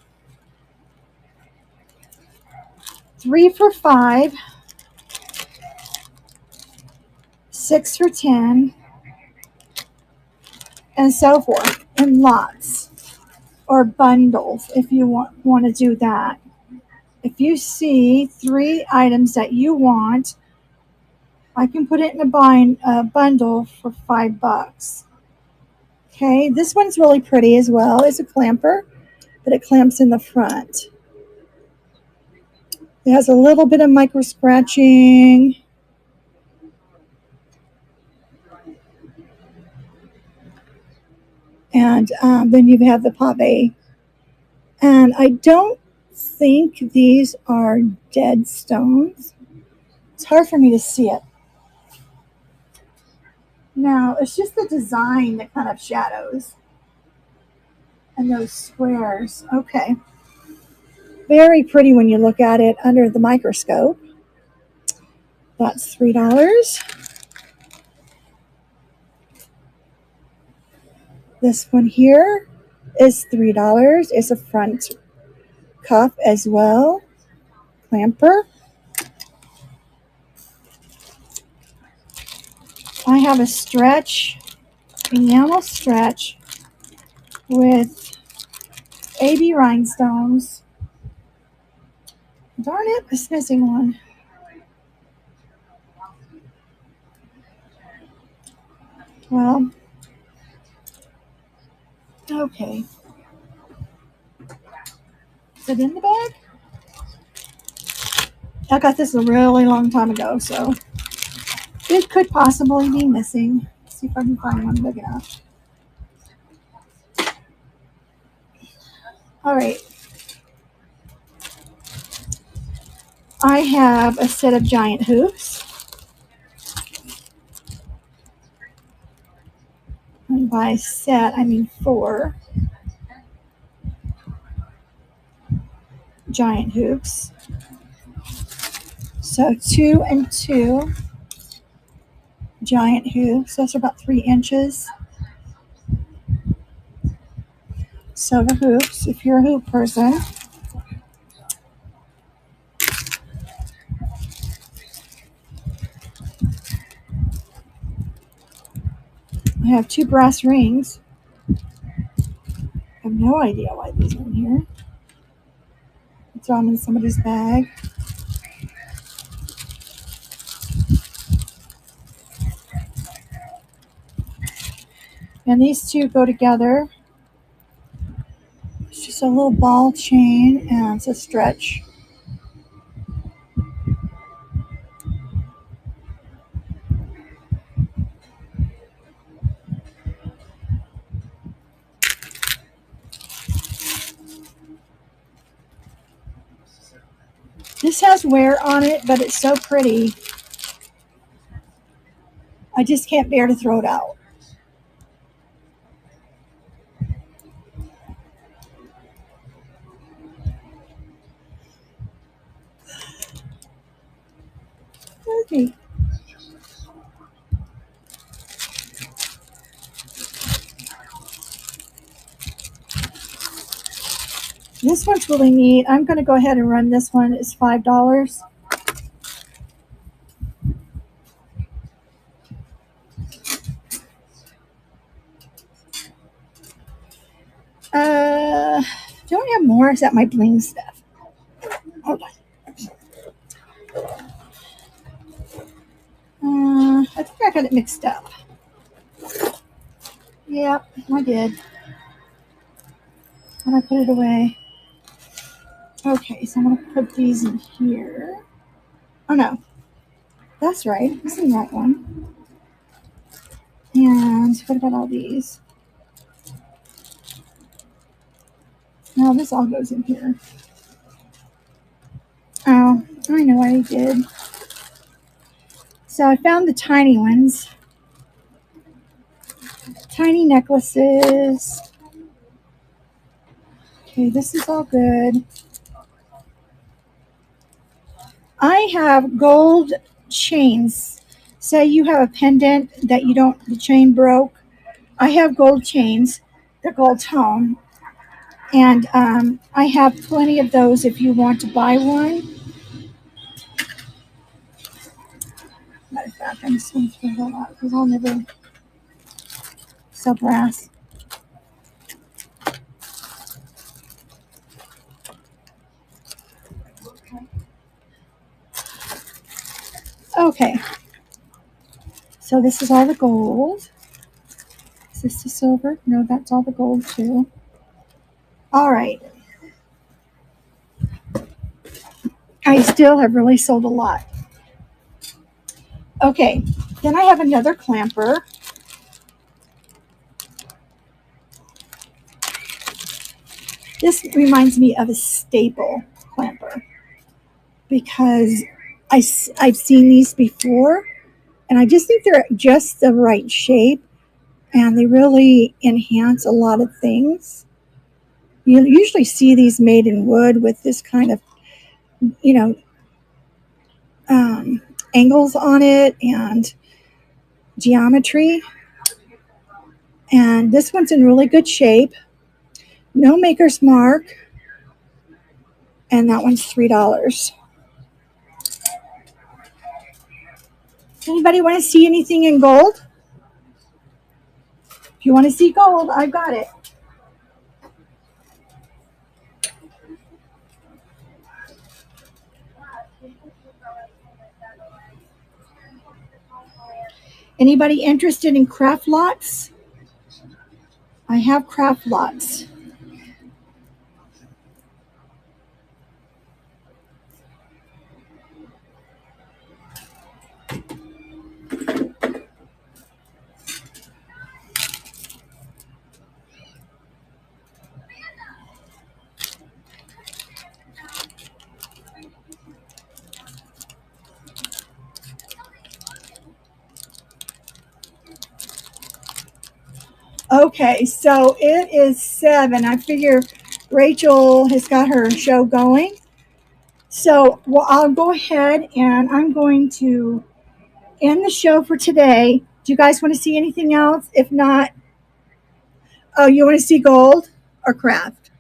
3 for $5, 6 for $10, and so forth, in lots or bundles if you want to do that. If you see 3 items that you want, I can put it in a bundle for $5. Okay, this one's really pretty as well. It's a clamper, but it clamps in the front. It has a little bit of micro scratching. And then you have the pave. And I don't think these are dead stones. It's hard for me to see it. No, it's just the design that kind of shadows. And those squares. Okay. Very pretty when you look at it under the microscope. That's $3. This one here is $3. It's a front cuff as well. Clamper. I have a stretch, enamel stretch with AB rhinestones. Darn it, it's missing one. Well, okay. Is it in the bag? I got this a really long time ago, so it could possibly be missing. Let's see if I can find one big enough. All right. I have a set of giant hoops. And by set, I mean 4 giant hoops. So 2 and 2 giant hoops. Those are about 3 inches. silver hoops if you're a hoop person. I have 2 brass rings. I have no idea why these are in here. Throw them in somebody's bag. And these 2 go together. It's just a little ball chain and it's a stretch. This has wear on it, but it's so pretty. I just can't bear to throw it out. Okay. This one's really neat. I'm going to go ahead and run this one. It's $5. Don't have more. Is that my bling stuff? Hold on. I think I got it mixed up. Yep, I did. And I put it away. Okay, so I'm going to put these in here. Oh, no. That's right. This is the right one. And what about all these? No, this all goes in here. Oh, I know what I did. So I found the tiny ones. Tiny necklaces. Okay, this is all good. I have gold chains. Say you have a pendant that the chain broke. I have gold chains. They're gold tone. And I have plenty of those if you want to buy one. Matter of fact, I'm just going to throw that out because I'll never sell brass. Okay. So this is all the gold. Is this the silver? No, that's all the gold too. All right. I still have really sold a lot. Okay, then I have another clamper. This reminds me of a staple clamper because I've seen these before and I just think they're just the right shape and they really enhance a lot of things. You usually see these made in wood with this kind of, angles on it and geometry. And this one's in really good shape. No maker's mark. And that one's $3. Anybody want to see anything in gold? If you want to see gold, I've got it. Anybody interested in craft lots? I have craft lots. Okay, so it is 7. I figure Rachel has got her show going. So I'll go ahead and I'm going to end the show for today. Do you guys want to see anything else? If not, oh, you want to see gold? or craft?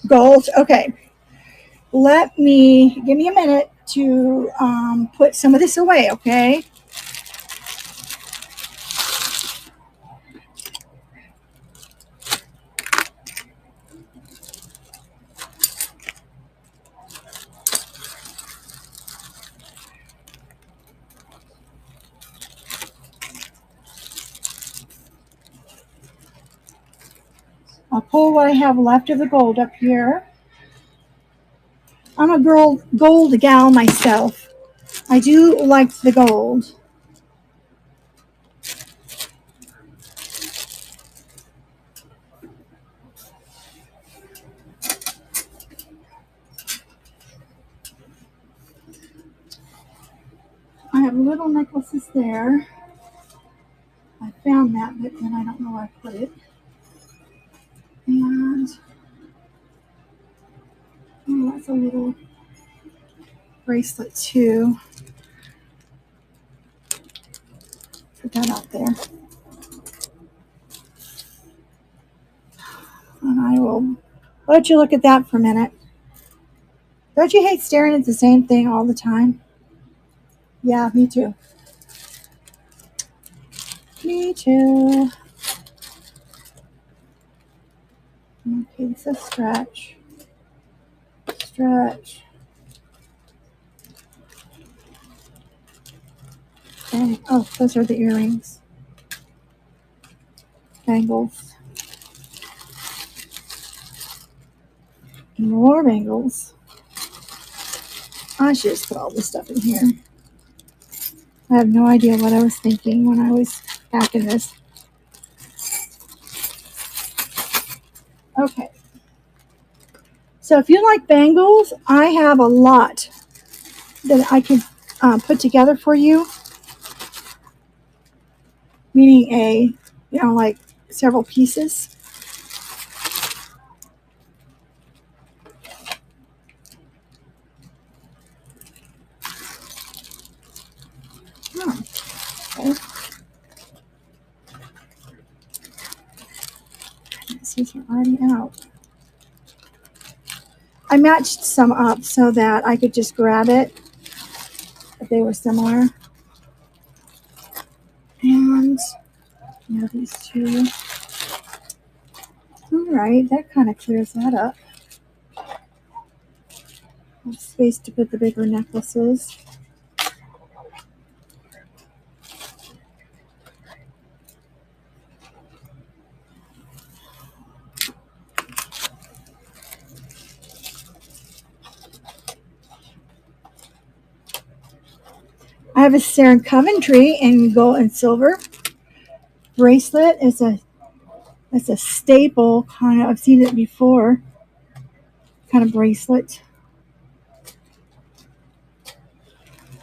Gold. Okay. Give me a minute to put some of this away, okay? I'll pull what I have left of the gold up here. I'm a gold gal myself. I do like the gold. I have little necklaces there. I found that, but then I don't know where I put it. And oh, that's a little bracelet too. Put that out there. And I will let you look at that for a minute. Don't you hate staring at the same thing all the time? Yeah, me too. Me too. Okay, this is stretch. Stretch. Okay. Oh, those are the earrings. Bangles. More bangles. I should just put all this stuff in here. I have no idea what I was thinking when I was packing this. Okay. So if you like bangles, I have a lot that I can put together for you. Meaning like several pieces. Oh, okay. These are already out. I matched some up so that I could just grab it if they were similar. And these two. All right, that kind of clears that up. Have space to put the bigger necklaces. I have a Sarah Coventry in gold and silver bracelet. It's a staple kind of. I've seen it before. Kind of bracelet.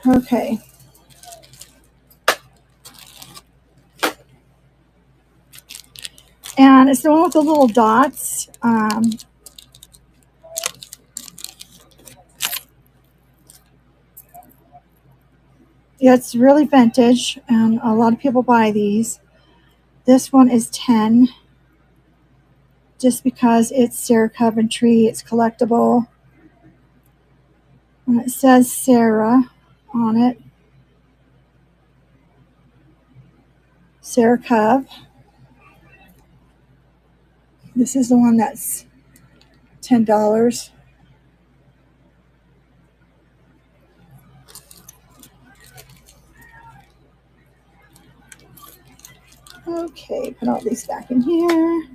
Okay. And it's the one with the little dots. Yeah, it's really vintage, and a lot of people buy these. This one is 10, just because it's Sarah Coventry. It's collectible, and it says Sarah on it. Sarah Cove. This is the one that's $10. Okay, put all these back in here.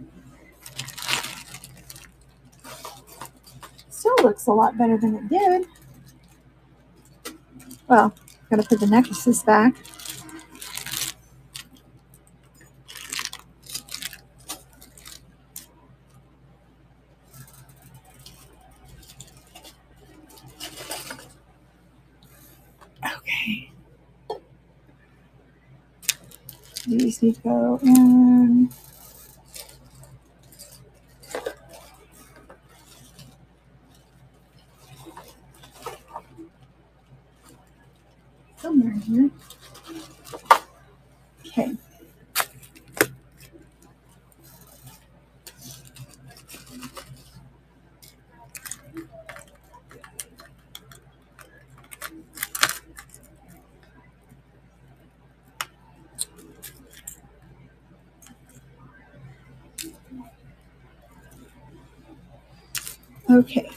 Still looks a lot better than it did. Well, gotta put the necklaces back. Okay. These need to go in. Okay. Okay.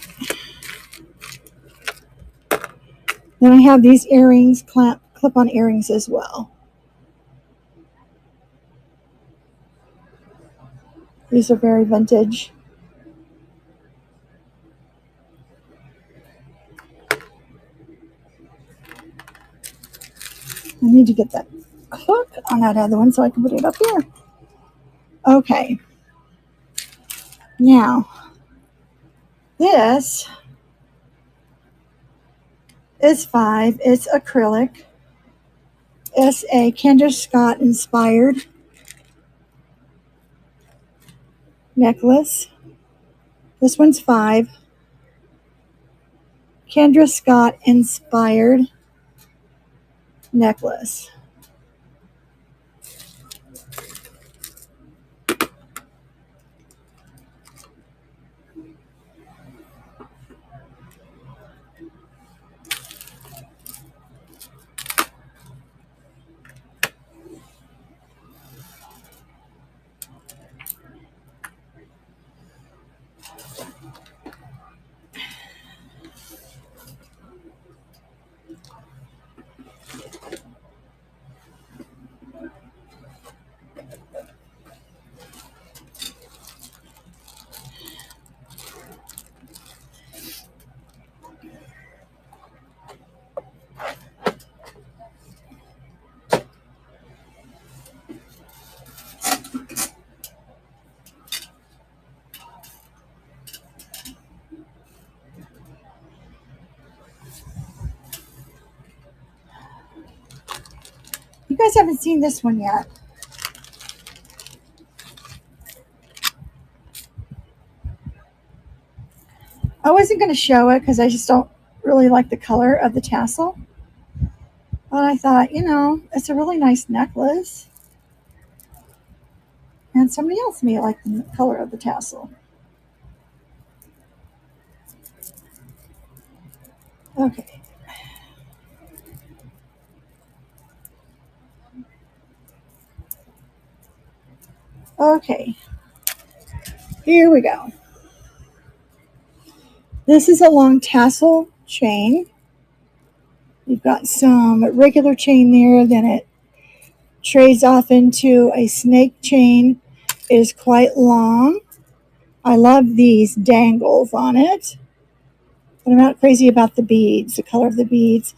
Then I have these earrings, clip-on earrings as well. These are very vintage. I need to get that hook on that other one so I can put it up here. Okay. Now, this is 5. It's acrylic. It's a Kendra Scott inspired necklace. This one's 5. Kendra Scott inspired necklace. You guys haven't seen this one yet. I wasn't going to show it because I just don't really like the color of the tassel. But I thought, it's a really nice necklace. And somebody else may like the color of the tassel. Okay. Okay. Here we go. This is a long tassel chain. You've got some regular chain there, then it trades off into a snake chain. It is quite long. I love these dangles on it. But I'm not crazy about the beads, the color of the beads.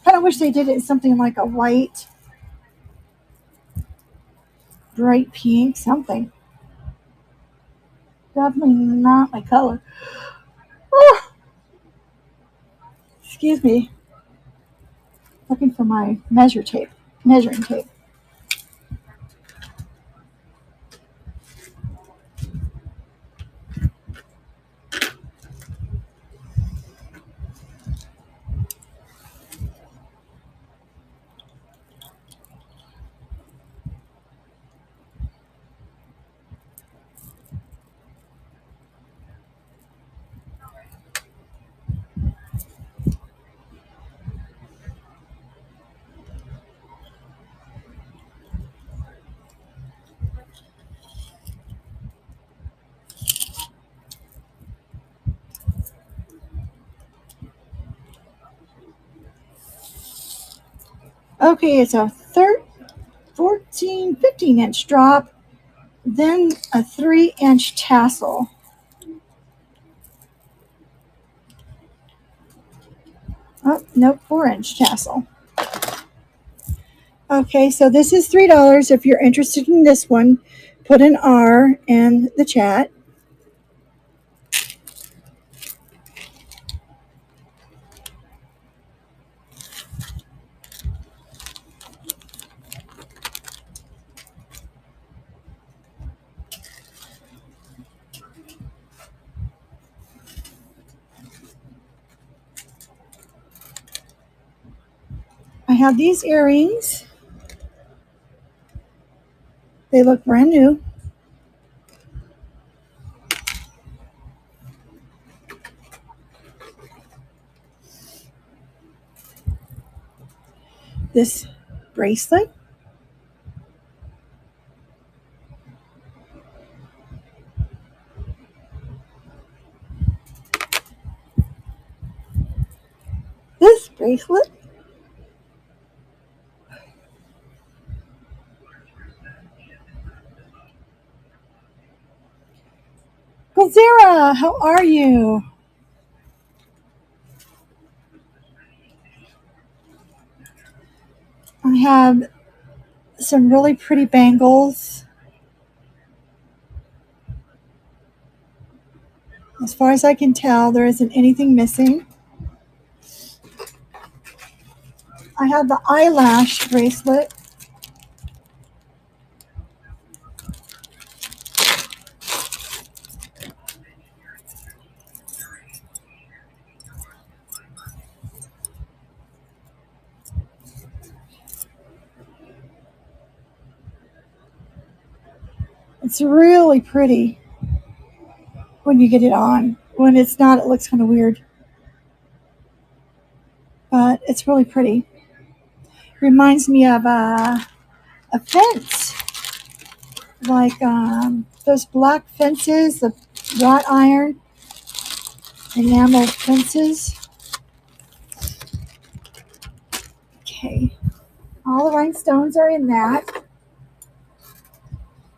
Kind of wish they did it in something like a white, bright pink, something. Definitely not my color. Oh, excuse me. Looking for my measuring tape. Okay, it's a 15-inch drop, then a 3-inch tassel. Oh, nope, 4-inch tassel. Okay, so this is $3. If you're interested in this one, put an R in the chat. I have these earrings. They look brand new. This bracelet. This bracelet. Gozera, how are you? I have some really pretty bangles. As far as I can tell, there isn't anything missing. I have the eyelash bracelet. It's really pretty when you get it on. When it's not, it looks kind of weird. But it's really pretty. Reminds me of a fence. Like those black fences, the wrought iron enamel fences. Okay. All the rhinestones are in that.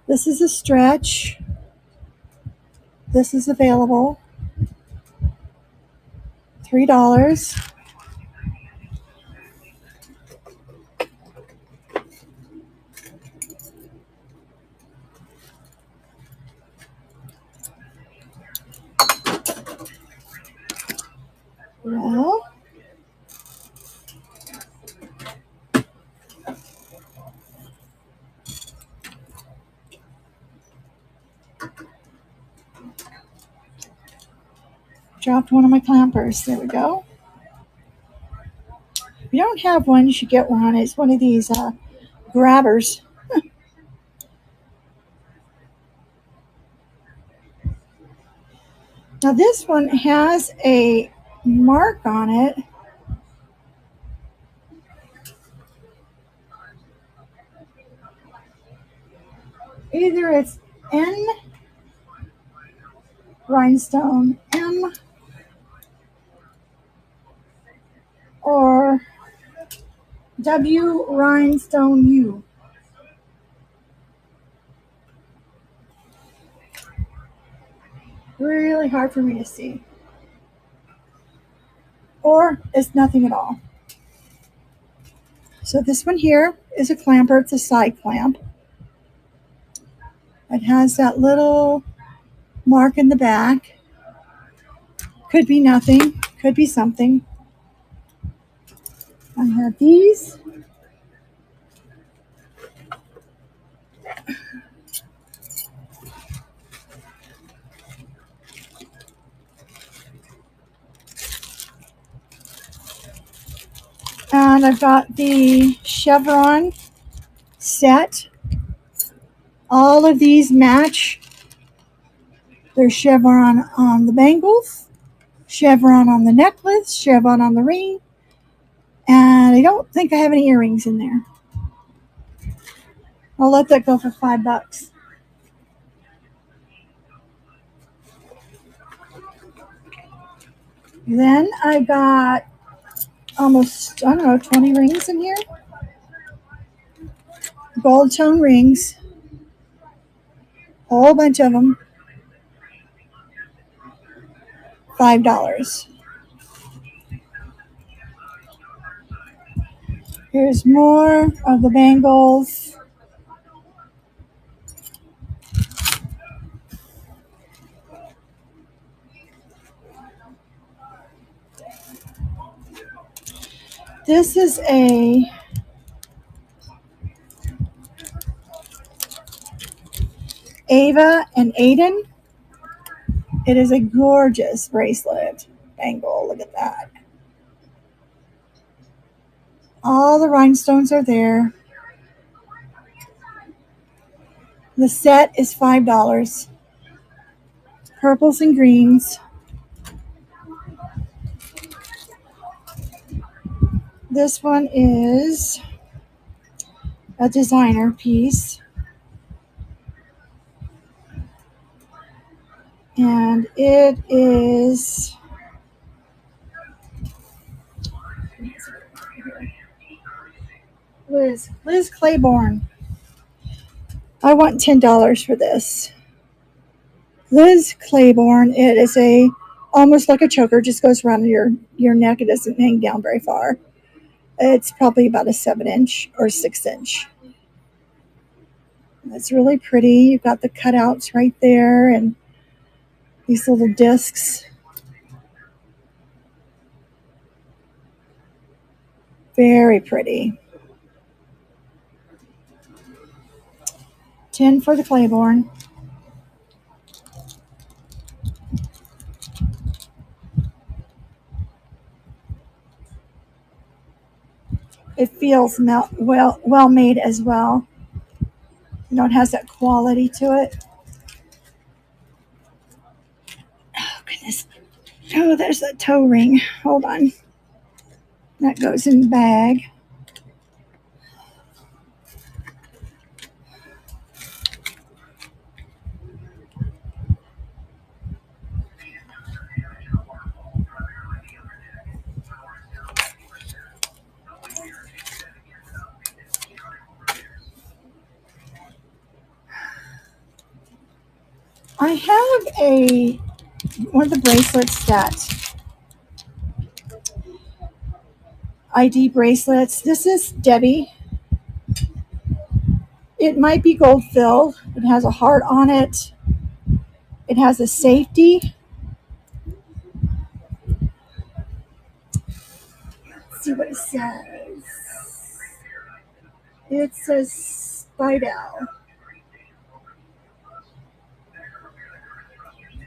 This is a stretch. This is available. $3. Well, dropped one of my clampers. There we go. If you don't have one, you should get one. It's one of these grabbers. Now this one has a mark on it. Either it's N rhinestone M or W rhinestone U. Really hard for me to see. Or it's nothing at all. So this one here is a clamper. It's a side clamp. It has that little mark in the back. Could be nothing. Could be something. I have these. And I've got the chevron set. All of these match. There's chevron on the bangles, chevron on the necklace, chevron on the ring, and I don't think I have any earrings in there. I'll let that go for $5. Then I got almost, 20 rings in here. Gold tone rings. A whole bunch of them. $5. Here's more of the bangles. This is a Ava and Aiden. It is a gorgeous bracelet bangle. Look at that. All the rhinestones are there. The set is $5. Purples and greens. This one is a designer piece. And it is Liz Claiborne. I want $10 for this. Liz Claiborne. It is a almost like a choker, just goes around your neck. It doesn't hang down very far. It's probably about a 7-inch or 6-inch. It's really pretty. You've got the cutouts right there and these little discs. Very pretty. 10 for the Claiborne. It feels well made as well. You know, it has that quality to it. Oh, goodness. Oh, there's that toe ring. Hold on. That goes in the bag. I have one of the bracelets that ID bracelets. This is Debbie. It might be gold filled. It has a heart on it. It has a safety. Let's see what it says. It says Spidell.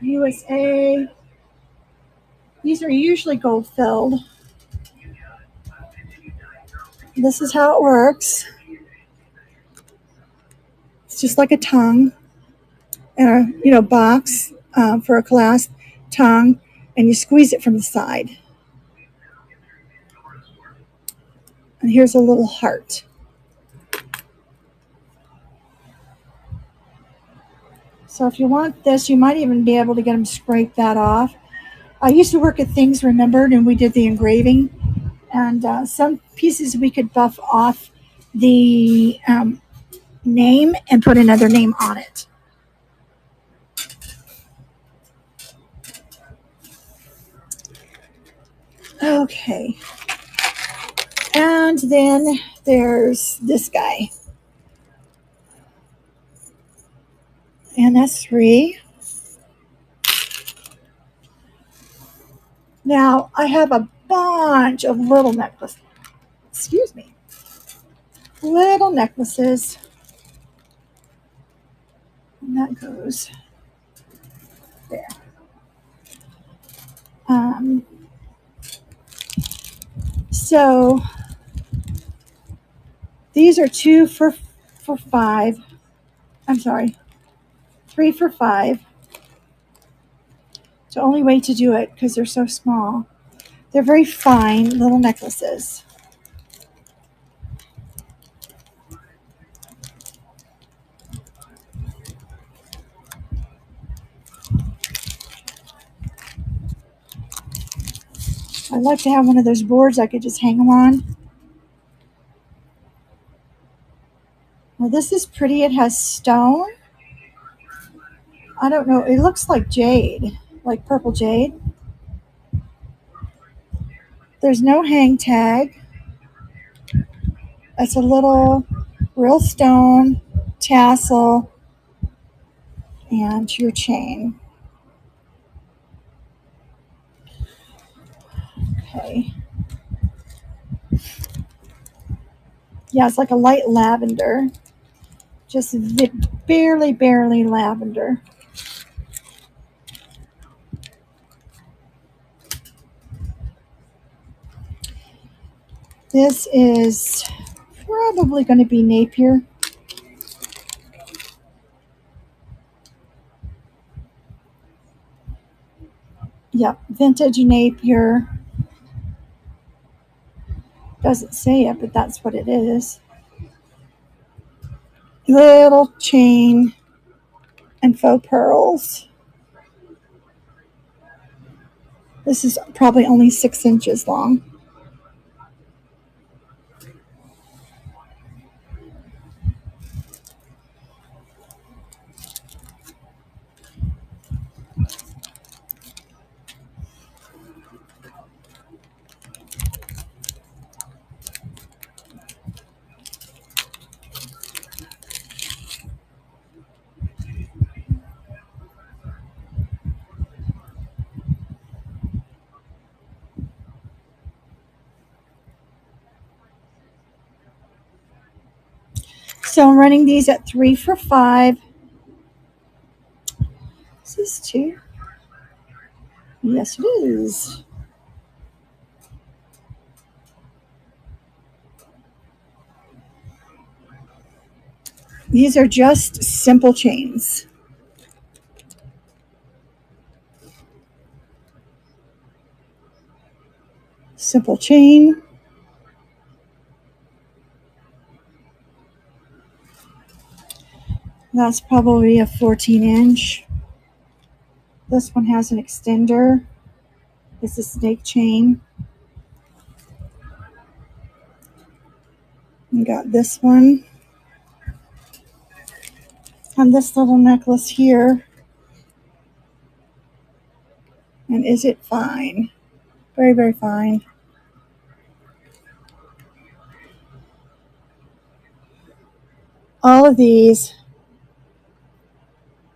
USA. These are usually gold filled. This is how it works. It's just like a tongue and a box for a clasp tongue, and you squeeze it from the side. And here's a little heart. So if you want this, you might even be able to get them scrape that off. I used to work at Things Remembered, and we did the engraving. And some pieces we could buff off the name and put another name on it. Okay. And then there's this guy. And that's 3. Now, I have a bunch of little necklaces. Excuse me. Little necklaces. And that goes there. So these are 2 for $5. I'm sorry, 3 for $5. It's the only way to do it because they're so small. They're very fine little necklaces. I'd like to have one of those boards I could just hang them on. Well, this is pretty. It has stone. I don't know. It looks like jade, like purple jade. There's no hang tag. It's a little real stone tassel and your chain. Okay. Yeah, it's like a light lavender. Just barely lavender. This is probably going to be Napier. Yep, vintage Napier. Doesn't say it, but that's what it is. Little chain and faux pearls. This is probably only 6 inches long. So I'm running these at 3 for $5. Is this 2? Yes, it is. These are just simple chains. Simple chain. That's probably a 14-inch. This one has an extender. It's a snake chain. We got this one. And this little necklace here. And is it fine? Very, very fine. All of these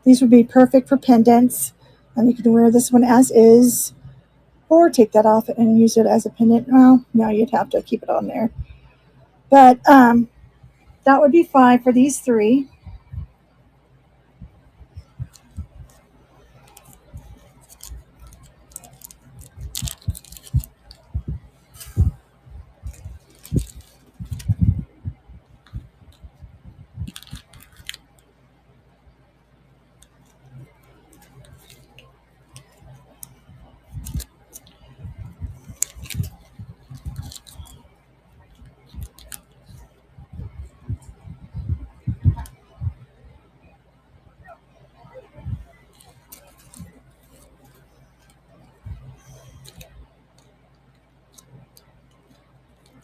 would be perfect for pendants. And you can wear this one as is, or take that off and use it as a pendant. Well, no, you'd have to keep it on there. But that would be fine for these 3.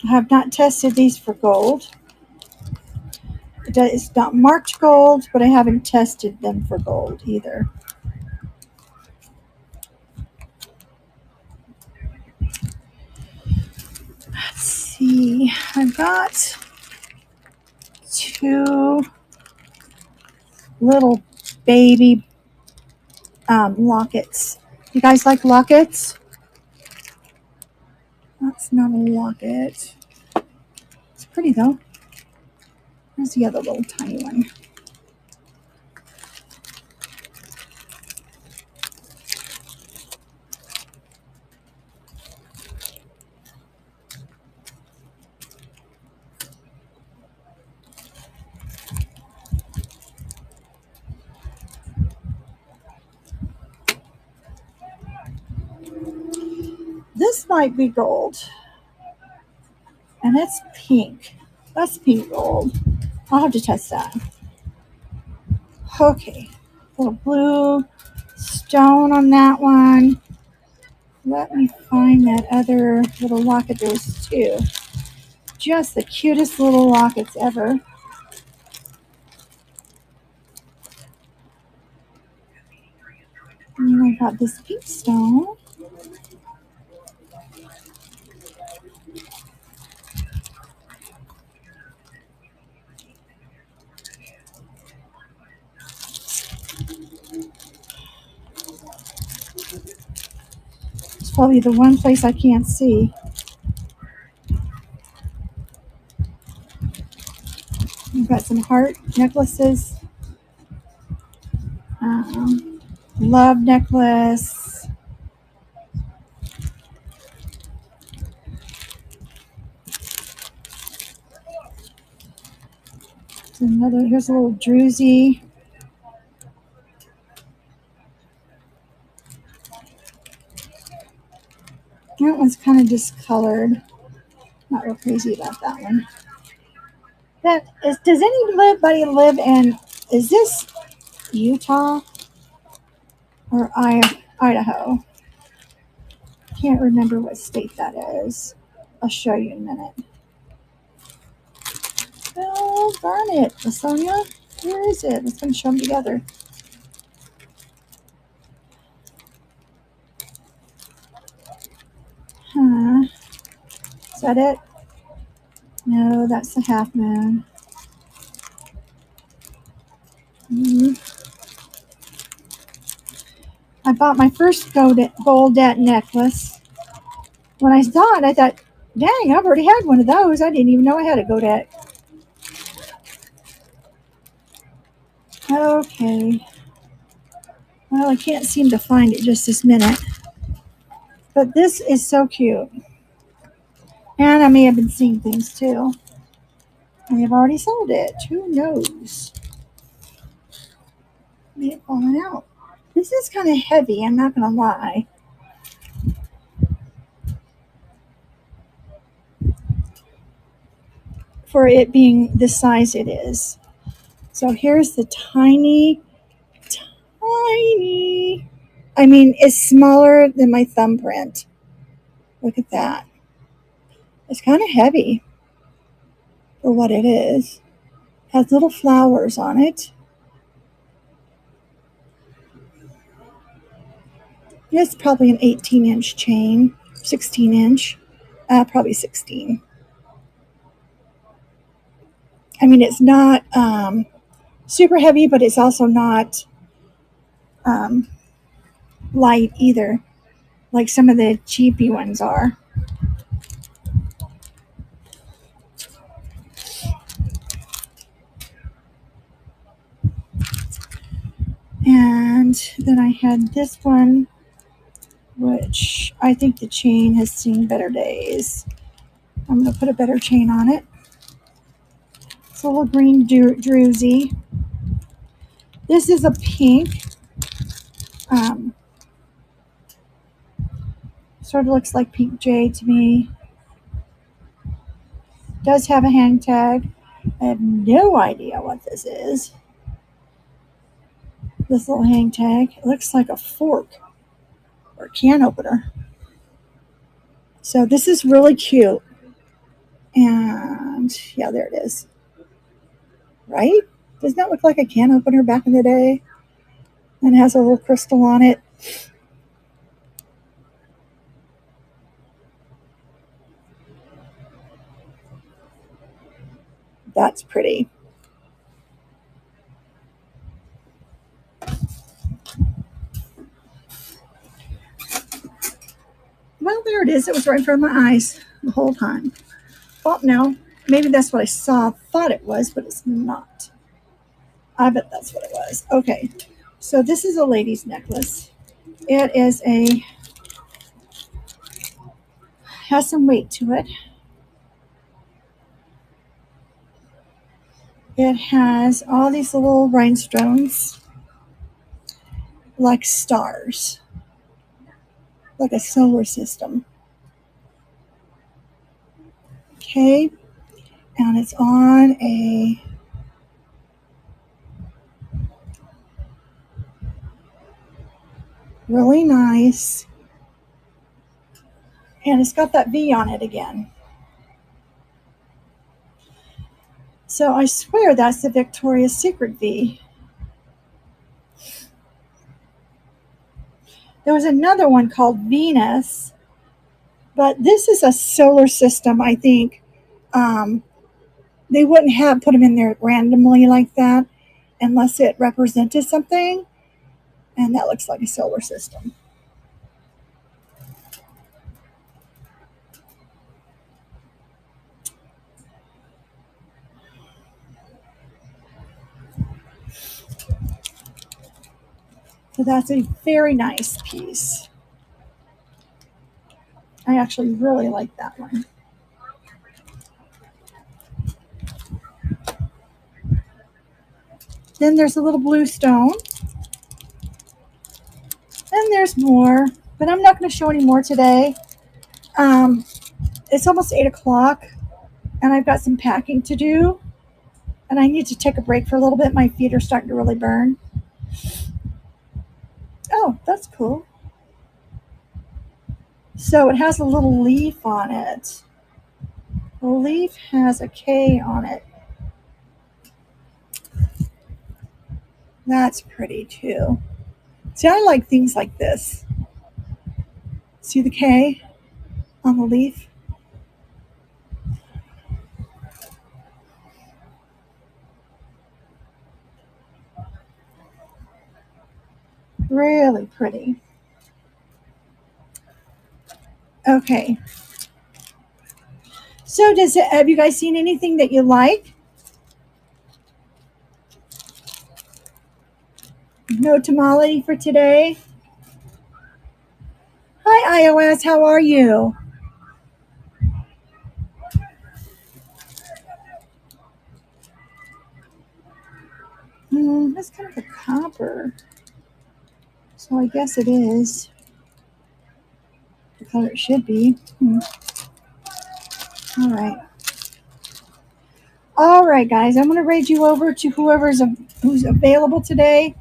I have not tested these for gold. It's not marked gold, but I haven't tested them for gold either. Let's see. I've got 2 little baby lockets. You guys like lockets? That's not a locket. It's pretty though. Where's the other little tiny one? This might be gold. And it's pink. That's pink gold. I'll have to test that. Okay. Little blue stone on that one. Let me find that other little locket. There's 2. Just the cutest little lockets ever. And then I got this pink stone. It's probably the one place I can't see. We've got some heart necklaces. Love necklace. Here's a little druzy. discolored. Not real crazy about that one. Does anybody live in, is this Utah or Idaho? Can't remember what state that is. I'll show you in a minute. Oh, darn it, Lasonia. Where is it? Let's show them together. Huh. Is that it? No, that's the half moon. I bought my first Goldet necklace. When I saw it, I thought, dang, I've already had one of those. I didn't even know I had a Goldet. Okay. Well, I can't seem to find it just this minute. But this is so cute. And I may have been seeing things too. I have already sold it. Who knows? May have fallen out. This is kind of heavy, I'm not going to lie. For it being the size it is. So here's the tiny, I mean, it's smaller than my thumbprint. Look at that. It's kind of heavy for what it is. Has little flowers on it. It's probably an 18-inch chain, 16-inch, probably 16. I mean, it's not super heavy, but it's also not light either, like some of the cheapy ones are. And then I had this one, which I think the chain has seen better days. I'm going to put a better chain on it. It's a little green druzy. This is a pink. Sort of looks like pink jade to me. Does have a hang tag. I have no idea what this is. This little hang tag. It looks like a fork or a can opener. So this is really cute. And yeah, there it is. Right? Doesn't that look like a can opener back in the day? And it has a little crystal on it. That's pretty. Well, there it is. It was right in front of my eyes the whole time. Well, no, maybe that's what I thought it was, but it's not. I bet that's what it was. Okay, so this is a lady's necklace. It is has some weight to it. It has all these little rhinestones, like stars, like a solar system. Okay, and it's on a really nice, and it's got that V on it again. So I swear that's the Victoria's Secret V. There was another one called Venus, but this is a solar system, I think. They wouldn't have put them in there randomly like that unless it represented something, and that looks like a solar system. So that's a very nice piece. I actually really like that one. Then there's a little blue stone. And there's more, but I'm not going to show any more today. Um, it's almost 8 o'clock, and I've got some packing to do, and I need to take a break for a little bit. My feet are starting to really burn. Oh, that's cool. So it has a little leaf on it. The leaf has a K on it. That's pretty too. See, I like things like this. See the K on the leaf? Really pretty. Okay. So have you guys seen anything that you like? No tamale for today? Hi iOS, how are you? That's kind of a copper. So I guess it is the color it should be. All right. All right, guys. I'm going to raid you over to who's available today,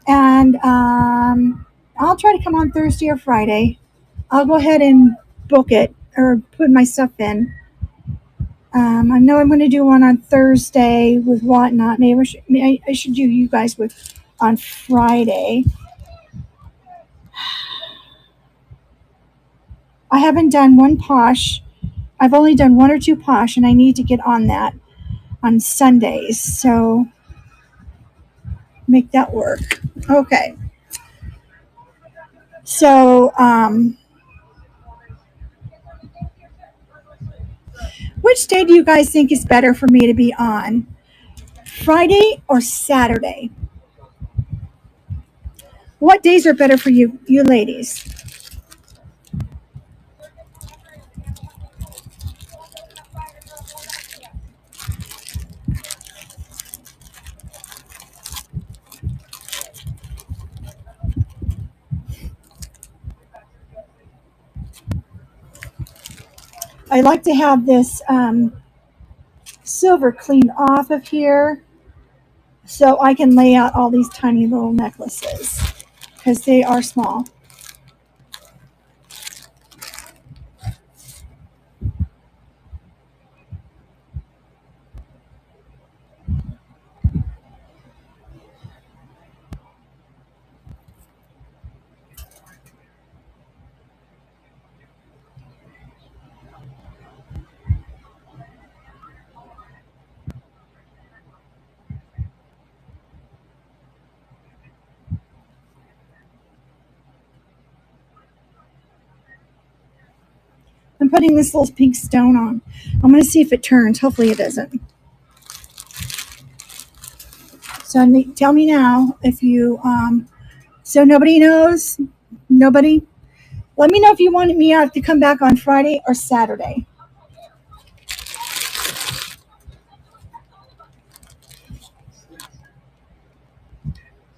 and I'll try to come on Thursday or Friday. I'll go ahead and book it or put my stuff in. I know I'm going to do one on Thursday with Whatnot. Maybe I should do you guys with on Friday. I haven't done one posh. I've only done one or two posh, and I need to get on that on Sundays. So make that work. Okay. So, which day do you guys think is better for me to be on? Friday or Saturday? What days are better for you ladies? I like to have this silver cleaned off of here so I can lay out all these tiny little necklaces because they are small. I'm putting this little pink stone on. I'm going to see if it turns. Hopefully it doesn't. So tell me now if you, so nobody knows? Nobody? Let me know if you wanted me to come back on Friday or Saturday.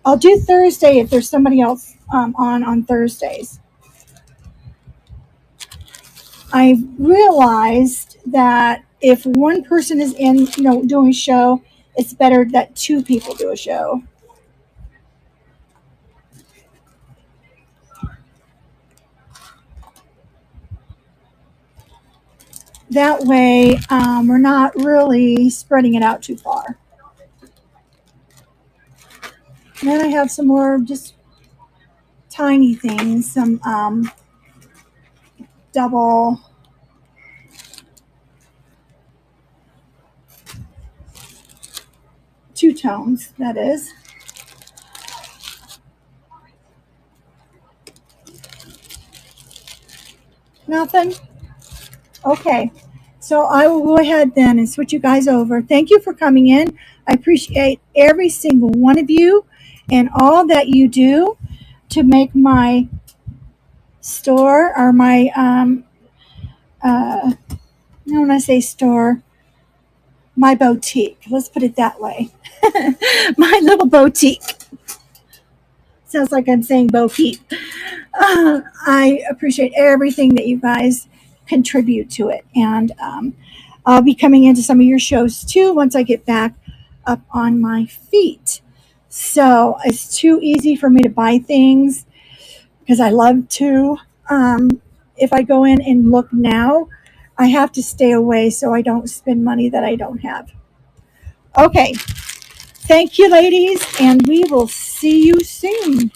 I'll do Thursday if there's somebody else on Thursdays. I've realized that if one person is doing a show, it's better that two people do a show. That way, we're not really spreading it out too far. And then I have some more just tiny things, some double two tones, that is. Nothing? Okay. So I will go ahead then and switch you guys over. Thank you for coming in. I appreciate every single one of you and all that you do to make my store or my when I say store, my boutique. Let's put it that way. My little boutique. Sounds like I'm saying Bo Peep. I appreciate everything that you guys contribute to it. And I'll be coming into some of your shows too once I get back up on my feet. So it's too easy for me to buy things because I love to. If I go in and look now, I have to stay away so I don't spend money that I don't have. Okay. Thank you, ladies, and we will see you soon.